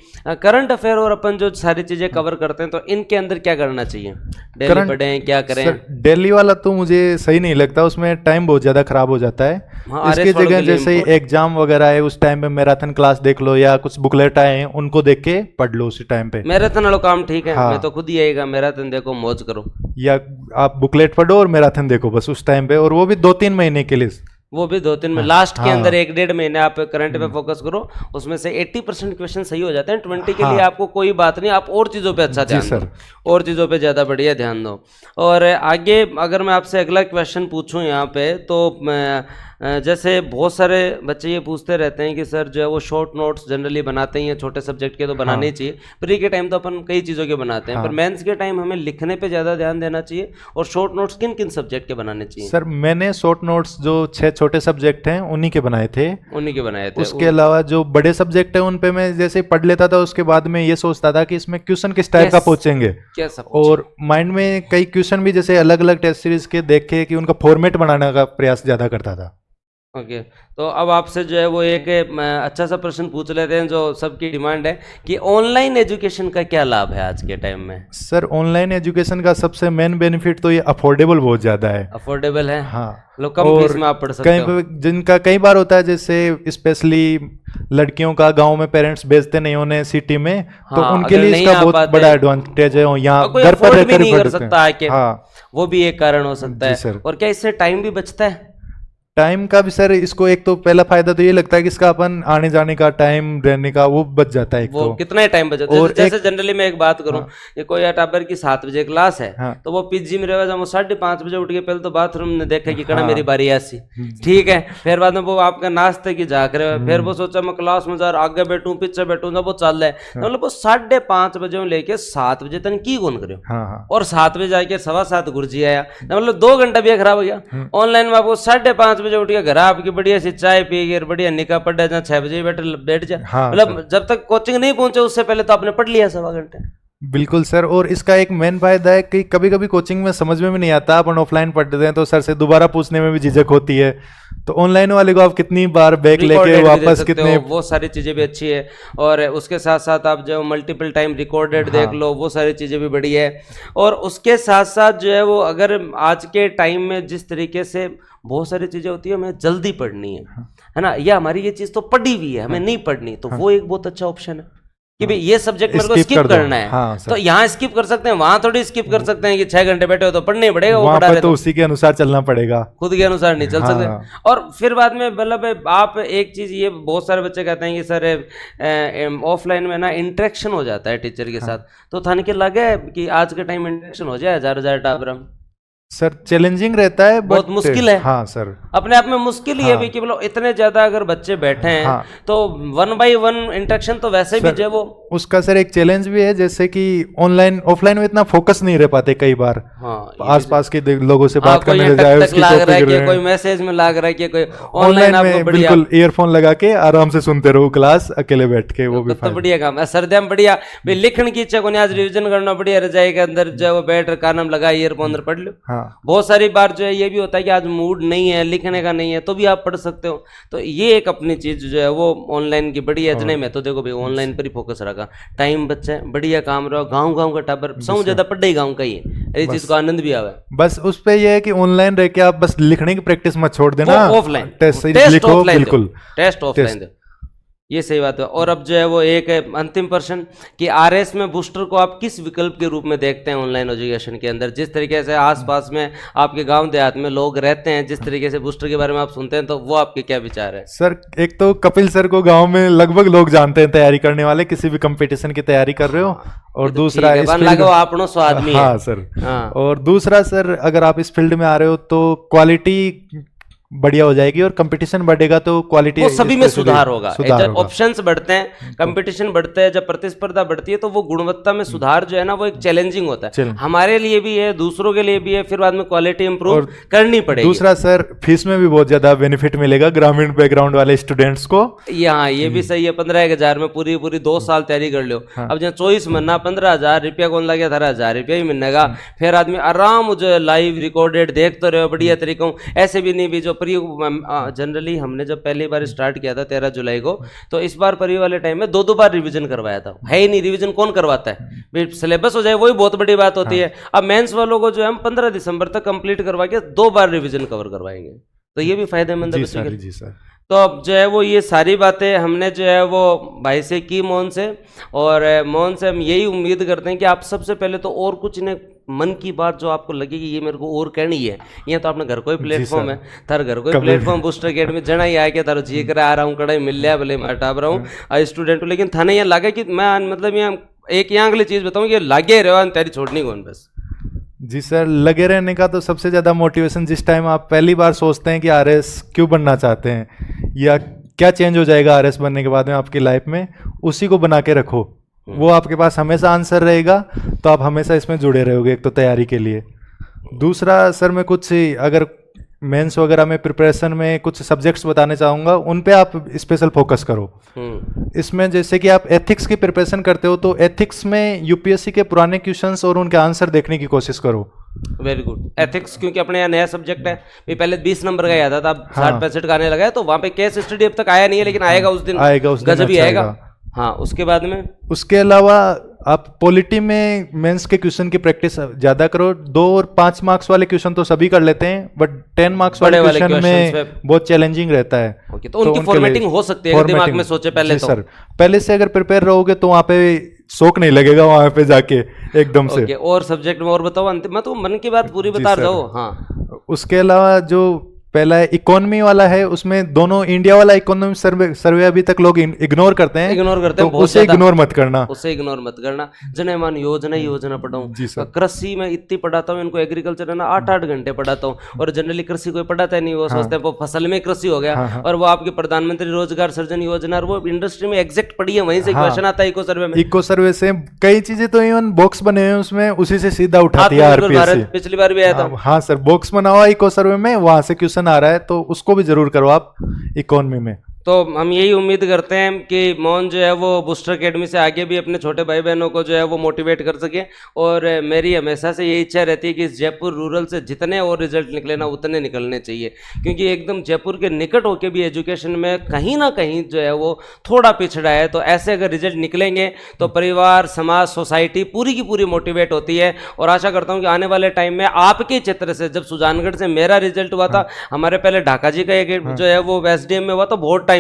करंट अफेयर और अपन जो सारी चीजें कवर करते हैं तो इनके अंदर क्या करना चाहिए? डेली पढ़ें, क्या करें? सर डेली वाला तो मुझे सही नहीं लगता, उसमें टाइम बहुत ज्यादा खराब हो जाता है। हाँ, इसकी जगह जैसे एग्जाम वगैरह है उस टाइम पे मैराथन क्लास देख लो, या कुछ बुकलेट आए हैं उनको देख के पढ़ लो उसी टाइम पे। मैराथन वाला काम ठीक है। हाँ। मैं तो खुद ही आएगा, मैराथन देखो, मौज करो। या आप बुकलेट पढ़ो और मैराथन देखो बस उस टाइम पे, और वो भी 2-3 महीने के लिए। वो भी 2-3 में लास्ट के अंदर 1-1.5 महीने आप करंट पे फोकस करो, उसमें से 80% क्वेश्चन सही हो जाते हैं। 20 के लिए आपको कोई बात नहीं, आप और चीज़ों पे अच्छा ध्यान दो, और चीज़ों पे ज़्यादा बढ़िया ध्यान दो। और आगे अगर मैं आपसे अगला क्वेश्चन पूछूं यहाँ पे, तो जैसे बहुत सारे बच्चे ये पूछते रहते हैं कि सर जो है वो शॉर्ट नोट्स जनरली बनाते ही हैं, छोटे सब्जेक्ट के तो बनाने ही चाहिए। प्री के टाइम तो अपन कई चीज़ों के बनाते हैं, पर मेंस के टाइम हमें लिखने पे ज़्यादा ध्यान देना चाहिए। और शॉर्ट नोट्स किन किन सब्जेक्ट के बनाने चाहिए? सर मैंने शॉर्ट नोट्स जो 6 छोटे सब्जेक्ट हैं उन्हीं के बनाए थे। उसके अलावा जो बड़े सब्जेक्ट है उन पे मैं जैसे पढ़ लेता था, उसके बाद में ये सोचता था कि इसमें क्वेश्चन किस टाइप का पूछेंगे, और माइंड में कई क्वेश्चन भी जैसे अलग अलग टेस्ट सीरीज के देख के कि उनका फॉर्मेट बनाने का प्रयास ज्यादा करता था। ओके तो अब आपसे जो है वो एक अच्छा सा प्रश्न पूछ लेते हैं जो सबकी डिमांड है कि ऑनलाइन एजुकेशन का क्या लाभ है आज के टाइम में? सर ऑनलाइन एजुकेशन का सबसे मेन बेनिफिट तो ये अफोर्डेबल बहुत ज्यादा है। अफोर्डेबल है, हाँ, लोग कम फीस में आप पढ़ सकते हो। जिनका कई बार होता है जैसे स्पेशली लड़कियों का गांव में पेरेंट्स भेजते नहीं उन्हें सिटी में, तो उनके लिए इसका बहुत बड़ा एडवांटेज है, यहाँ घर पर रहकर नहीं कर सकता है, वो भी एक कारण हो सकता है। और क्या इससे टाइम भी बचता है? टाइम का भी सर, इसको एक तो पहला फायदा तो ये लगता है कि इसका अपन आने जाने का टाइम, रहने का वो बच जाता है। वो कितना टाइम बच जाता है? जैसे जनरली मैं एक बात करूं, ये कोई टाबर की 7 बजे क्लास है, तो वो पीजी में रहेगा, वो 5:30 बजे उठ के पहले तो बाथरूम में देखे कि कड़ा मेरी बारी ऐसी, ठीक है, फिर बाद में वो आपका नाश्ते की झाक रहे, फिर वो सोचा मैं क्लास में जा आगे बैठूं पीछे बैठूं, जब वो चल रहा है मतलब वो 5:30 बजे लेके 7 बजे तक की कौन करे, और 7 बजे जाके 7:15 गुरुजी आया, मतलब 2 घंटा भी खराब हो गया। ऑनलाइन में आपको 5:30 बजे उठ के घर आपकी बढ़िया सी चाय पी के बढ़िया निकाह पढ़ जाए, 6 बजे बैठ जाए, मतलब जब तक कोचिंग नहीं पहुंचे उससे पहले तो आपने पढ़ लिया 1.25 घंटे। बिल्कुल सर, और इसका एक मेन फायदा है कि कभी कभी कोचिंग में समझ में भी नहीं आता, अपन ऑफलाइन पढ़ते हैं तो सर से दोबारा पूछने में भी झिझक होती है, तो ऑनलाइन वाले को आप कितनी बार बैक लेके वापस कितने, वो सारी चीजें भी अच्छी है। और उसके साथ साथ आप जो मल्टीपल टाइम रिकॉर्डेड देख लो, वो सारी चीजें भी बढ़िया है। और उसके साथ साथ जो है वो अगर आज के टाइम में जिस तरीके से बहुत सारी चीजें होती है, हमें जल्दी पढ़नी है ना, या हमारी ये चीज तो पढ़ी हुई है, हमें नहीं पढ़नी, तो वो एक बहुत अच्छा ऑप्शन है कि भाई ये सब्जेक्ट मेरे को स्किप करना है, तो यहाँ स्किप कर सकते हैं, वहां थोड़ी स्किप कर सकते हैं कि 6 घंटे बैठे हो तो पढ़ने ही पड़ेगा, वो पढ़ा रहे तो उसी के अनुसार चलना पड़ेगा, खुद के अनुसार नहीं चल सकते। और फिर बाद में मतलब आप एक चीज ये बहुत सारे बच्चे कहते हैं कि सर ऑफलाइन में ना इंटरेक्शन हो जाता है टीचर के साथ, तो थाने के लगे कि आज के टाइम इंटरेक्शन हो जाए 1000 टाबर? सर चैलेंजिंग रहता है, बहुत मुश्किल है। हाँ सर, अपने आप में मुश्किल ही है भी कि बोलो इतने ज्यादा अगर बच्चे बैठे हैं तो 1 by 1 इंटरेक्शन तो वैसे भी जो वो उसका सर एक चैलेंज भी है, जैसे कि ऑनलाइन ऑफलाइन में इतना फोकस नहीं रह पाते कई बार, आसपास के लोगों से बात करने लग जाए, उसकी लग रहा है कि कोई मैसेज में लग रहा है कि कोई ऑनलाइन में बिल्कुल ईयरफोन लगा के आराम से सुनते रहो क्लास अकेले बैठ के, वो भी तो बढ़िया काम है। सर्दिया में बढ़िया भाई लिखने की इच्छा को नहीं, आज रिविजन करना बढ़िया रजाई के अंदर जो वो बैठ कानम लगा ईयरफोन पढ़ लो। बहुत सारी बार जो है ये भी होता है कि आज मूड नहीं है, लिखने का नहीं है, तो भी आप पढ़ सकते हो। तो ये एक अपनी चीज जो है वो ऑनलाइन की बड़ी है। इतने में तो देखो भाई ऑनलाइन पर ही फोकस रखा, टाइम बच्चा बढ़िया काम रहा, गाँव का टाबर सब ज्यादा पढ़े ही गाँव का ही है, इस चीज को आनंद भी आवे। बस उस पे ये है कि ऑनलाइन रह के आप बस लिखने की प्रैक्टिस मत छोड़ देना, ऑफलाइन टेस्ट लिखो, बिल्कुल टेस्ट ऑफलाइन दो, ये सही बात है। और अब जो है वो एक अंतिम प्रश्न कि आरएस में बूस्टर को आप किस विकल्प के रूप में देखते हैं ऑनलाइन एजुकेशन के अंदर? जिस तरीके से आसपास में आपके गांव देहात में लोग रहते हैं, जिस तरीके से बूस्टर के बारे में आप सुनते हैं, तो वो आपके क्या विचार है? सर एक तो कपिल सर को गांव में लगभग लोग जानते हैं, तैयारी करने वाले, किसी भी कंपटीशन की तैयारी कर रहे हो। और दूसरा हाँ सर, और दूसरा सर अगर आप इस फील्ड में आ रहे हो तो क्वालिटी बढ़िया हो जाएगी और कंपटीशन बढ़ेगा तो क्वालिटी वो सभी में सुधार होगा। जब ऑप्शंस बढ़ते हैं, कंपटीशन बढ़ता है, जब प्रतिस्पर्धा बढ़ती है तो वो गुणवत्ता में सुधार जो है ना वो एक चैलेंजिंग होता है, हमारे लिए भी है, दूसरों के लिए भी है, फिर बाद में क्वालिटी इंप्रूव करनी पड़ेगी। दूसरा सर, फीस में भी बहुत ज्यादा बेनिफिट मिलेगा ग्रामीण बैकग्राउंड वाले स्टूडेंट्स को। यहाँ ये भी सही है, 15,000 में पूरी 2 साल तैयारी कर लो। अब जहाँ 24 महीना 15,000 रुपया कौन लगे, 18,000 रुपया ही मिलेगा। फिर आदमी आराम जो लाइव रिकॉर्डेड देखते रहो बढ़िया तरीकों। ऐसे भी नहीं भी जो जनरली हमने जब पहली बार स्टार्ट किया था 13 जुलाई को, तो इस बार परी वाले टाइम में 2 बार रिवीजन करवाया था। है ही नहीं, रिवीजन कौन करवाता है, सिलेबस हो जाए वही बहुत बड़ी बात होती है। अब मेंस वालों को जो है हम 15 दिसंबर तक कंप्लीट करवा के 2 बार रिवीजन कवर करवाएंगे, तो ये भी फायदेमंद है। जी सर। तो अब जो है वो ये सारी बातें हमने जो है वो भाई से की, मोहन से, और मोहन से हम यही उम्मीद करते हैं कि आप सबसे पहले तो और कुछ ने मन की बात जो आपको लगे कि ये मेरे को और कहनी है, ये तो अपने घर को ही प्लेटफॉर्म है, थार घर को ही प्लेटफॉर्म बूस्टर अकेडमी जना ही आया कि तारो जी कर आ रहा हूँ, कड़ाई मिल लिया भले मैं हटा रहा हूँ स्टूडेंट हूँ, लेकिन थाने यहाँ लगा कि मैं मतलब यहाँ एक यहाँ अगली चीज़ बताऊँ कि लागे रहो तेरी छोड़नी कौन बस। जी सर, लगे रहने का तो सबसे ज़्यादा मोटिवेशन जिस टाइम आप पहली बार सोचते हैं कि आरएस क्यों बनना चाहते हैं या क्या चेंज हो जाएगा आरएस बनने के बाद में आपकी लाइफ में, उसी को बना के रखो, वो आपके पास हमेशा आंसर रहेगा, तो आप हमेशा इसमें जुड़े रहोगे एक तो तैयारी के लिए। दूसरा सर, मैं कुछ अगर मेंस वगैरह में प्रिपरेशन में कुछ सब्जेक्ट्स बताने चाहूँगा, उन पे आप स्पेशल फोकस करो। इसमें जैसे कि आप एथिक्स की प्रिपरेशन करते हो तो एथिक्स में यूपीएससी के पुराने क्वेश्चंस और उनके आंसर देखने की कोशिश करो। Very good. एथिक्स क्योंकि अपने यहाँ नया सब्जेक्ट है, मैं पहले 20 नंबर का याद था, अब 60-65 का आने लगा है, तो वहाँ पे केस स्टडी अब तक आया नहीं है, लेकिन आएगा उस दिन, गजब ही आएगा। हाँ, उसके बाद में उसके अलावा आप पॉलिटी में मेंस के क्वेश्चन की प्रैक्टिस ज्यादा करो। 2 और 5 मार्क्स वाले क्वेश्चन तो सभी कर लेते हैं, बट 10 मार्क्स वाले क्वेश्चन में बहुत चैलेंजिंग रहता है। तो उनकी फॉर्मेटिंग हो सकती है, दिमाग में सोचे पहले तो। सर, पहले से अगर प्रिपेयर रहोगे तो वहाँ पे शौक नहीं लगेगा वहाँ पे जाके एकदम से। और सब्जेक्ट में और बताओ, अंतिम मैं तो मन की बात पूरी बता दो। हाँ, उसके अलावा जो पहला इकोनॉमी वाला है, उसमें दोनों इंडिया वाला इकोनॉमी सर्वे अभी तक लोग इग्नोर करते हैं, तो उसे इग्नोर मत करना, जनमान योजना पढ़ाऊँ। कृषि में इतनी पढ़ाता हूँ इनको, एग्रीकल्चर है ना 8-8 घंटे पढ़ाता हूँ, और जनरली कृषि कोई पढ़ाता नहीं, वो सोचते हैं वो फसल में कृषि हो गया। और वो आपकी प्रधानमंत्री रोजगार सृजन योजना, और वो इंडस्ट्री में एग्जैक्ट पढ़ी है, वहीं से क्वेश्चन आता है इको सर्वे में। इको सर्वे से कई चीजें तो इवन बॉक्स बने हुए उसमें, उसी से सीधा उठाती है आरपीएससी। पिछली बार भी आया था। हाँ सर, बॉक्स बना हुआ इको सर्वे में, वहां से क्वेश्चन आ रहा है, तो उसको भी जरूर करो आप इकोनॉमी में। तो हम यही उम्मीद करते हैं कि मोहन जो है वो बूस्टर अकेडमी से आगे भी अपने छोटे भाई बहनों को जो है वो मोटिवेट कर सके। और मेरी हमेशा से यही इच्छा रहती है कि इस जयपुर रूरल से जितने और रिजल्ट निकले ना उतने निकलने चाहिए, क्योंकि एकदम जयपुर के निकट होके भी एजुकेशन में कहीं ना कहीं जो है वो थोड़ा पिछड़ा है। तो ऐसे अगर रिजल्ट निकलेंगे तो परिवार, समाज, सोसाइटी पूरी की पूरी मोटिवेट होती है। और आशा करता हूँ कि आने वाले टाइम में आपके क्षेत्र से, जब सुजानगढ़ से मेरा रिजल्ट हुआ था, हमारे पहले ढाका जी का एक जो है वो एसडीएम में हुआ था, बहुत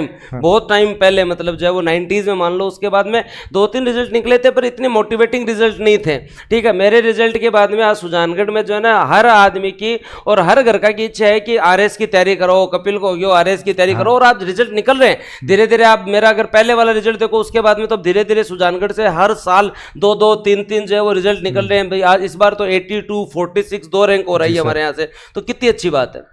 टाइम पहले, मतलब जो है वो 90s में मान लो। उसके बाद में 2-3 रिजल्ट निकले थे, पर इतने मोटिवेटिंग रिजल्ट नहीं थे। ठीक है, मेरे रिजल्ट के बाद में आज सुजानगढ़ में जो है ना हर आदमी की और हर घर का की इच्छा है कि आरएस की तैयारी करो, कपिल को हो आरएस की तैयारी करो, और आज रिजल्ट निकल रहे हैं धीरे धीरे। आप मेरा अगर पहले वाला रिजल्ट देखो, उसके बाद में तो धीरे धीरे सुजानगढ़ से हर साल 2-2, 3-3 जो है वो रिजल्ट निकल रहे हैं भाई। आज इस बार तो 82, 46 2 रैंक हो रही है हमारे यहाँ से, तो कितनी अच्छी बात है।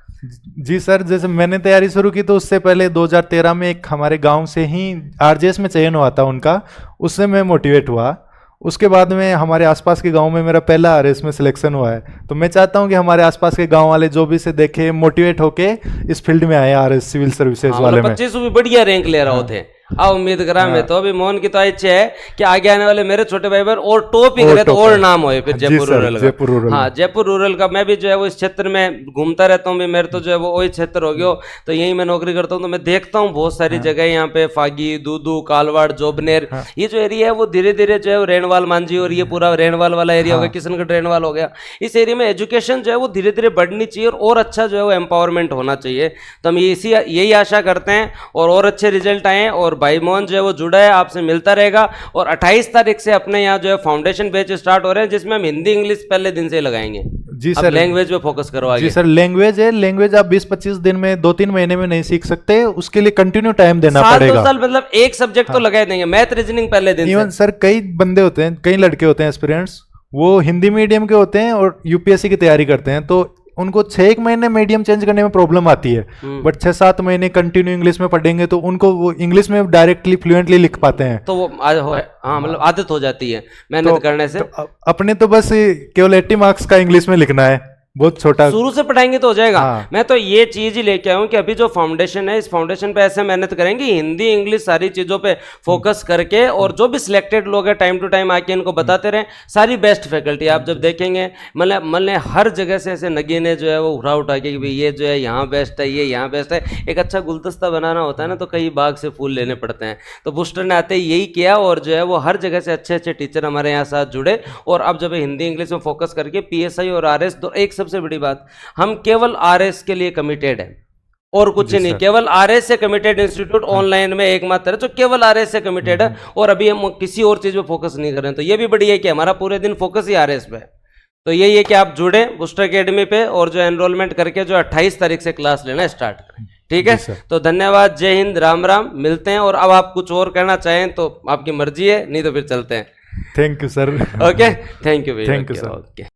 जी सर, जैसे मैंने तैयारी शुरू की तो उससे पहले 2013 में एक हमारे गांव से ही आरजेएस में चयन हुआ था उनका, उससे मैं मोटिवेट हुआ। उसके बाद में हमारे आसपास के गांव में मेरा पहला आरएस में सिलेक्शन हुआ है। तो मैं चाहता हूं कि हमारे आसपास के गांव वाले जो भी से देखे, मोटिवेट होके इस फील्ड में आए, आरएस सिविल सर्विसेज वाले में। 25 भी बढ़िया रैंक ले रहे थे। अब उम्मीद करा मैं तो अभी मोहन की तो इच्छा है कि आगे आने वाले मेरे छोटे भाई बहन और टॉप ही करे तो और नाम हो फिर जयपुर रूरल का। हाँ, जयपुर रूरल का मैं भी जो है वो इस क्षेत्र में घूमता रहता हूँ। मेरे तो जो है वो वही क्षेत्र हो गया, तो यही मैं नौकरी करता हूँ। तो मैं देखता हूँ बहुत सारी जगह यहाँ पे, फागी, दूदू, कालवाड़, जोबनेर, ये जो एरिया है वो धीरे धीरे जो है रेणवाल, मांझी, और ये पूरा रेणवाल वाला एरिया हो गया, किशनगढ़ रेणवाल हो गया। इस एरिया में एजुकेशन जो है वो धीरे धीरे बढ़नी चाहिए और अच्छा जो है वो एम्पावरमेंट होना चाहिए। तो हम यही आशा करते हैं और अच्छे रिजल्ट आए। और भाई मोहन जो है वो जुड़ा है, आपसे मिलता रहेगा। और 28 तारीख से अपने यहाँ जो है फाउंडेशन बैच स्टार्ट हो रहे हैं, जिसमें हम हिंदी इंग्लिश पहले दिन से लगाएंगे। जी सर, लैंग्वेज पे फोकस करो आगे। जी सर, लैंग्वेज है, लैंग्वेज आप 20-25 दिन में, 2-3 महीने में नहीं सीख सकते, उसके लिए कंटिन्यू टाइम देना पड़ेगा। 7-2 साल मतलब एक सब्जेक्ट तो लगा देंगे, मैथ रीजनिंग पहले दिन। इवन सर कई बंदे होते हैं, कई लड़के होते हैं एस्पिरेंट्स, वो हिंदी मीडियम के होते हैं और यूपीएससी की तैयारी करते हैं, तो उनको 6 महीने मीडियम चेंज करने में प्रॉब्लम आती है, बट 6-7 महीने कंटिन्यू इंग्लिश में पढ़ेंगे तो उनको वो इंग्लिश में डायरेक्टली फ्लुएंटली लिख पाते हैं। तो वो हाँ मतलब आदत हो जाती है मेहनत करने से। अपने तो बस केवल 80 मार्क्स का इंग्लिश में लिखना है, बहुत छोटा, शुरू से पढ़ाएंगे तो हो जाएगा। हाँ। मैं तो ये चीज ही लेके आऊं कि अभी जो फाउंडेशन है, इस फाउंडेशन पे ऐसे मेहनत करेंगे, हिंदी इंग्लिश सारी चीजों पे फोकस करके, और जो भी सिलेक्टेड लोग हैं टाइम टू टाइम आके इनको बताते रहे। सारी बेस्ट फैकल्टी आप जब देखेंगे, मतलब हर जगह से ऐसे नगीने जो है वो उठा के कि भाई ये जो है यहाँ बेस्ट है, ये यहाँ बेस्ट है। एक अच्छा गुलदस्ता बनाना होता है ना, तो कई बाग से फूल लेने पड़ते हैं। तो बूस्टर ने आते ही यही किया, और जो है वो हर जगह से अच्छे अच्छे टीचर हमारे यहाँ साथ जुड़े। और अब जब हिंदी इंग्लिश में फोकस करके PSI और RS, तो एक सबसे बड़ी बात, हम केवल RS के लिए कमिटेड है और कुछ नहीं। केवल RS से कमिटेड इंस्टीट्यूट ऑनलाइन में एकमात्र है जो केवल RS से कमिटेड है, और अभी हम किसी और चीज पे फोकस नहीं कर रहे हैं। तो ये भी बढ़िया है कि हमारा पूरे दिन फोकस ही RS पे है। तो यही है कि आप जुड़े बूस्टर एकेडमी पे, और जो एनरोलमेंट करके जो 28 तारीख से क्लास लेना स्टार्ट करें। ठीक है, तो धन्यवाद, जय हिंद, राम राम, मिलते हैं। और अब आप कुछ और कहना चाहें तो आपकी मर्जी है, नहीं तो फिर चलते हैं। Thank you sir. Okay, thank you, thank you sir. Okay.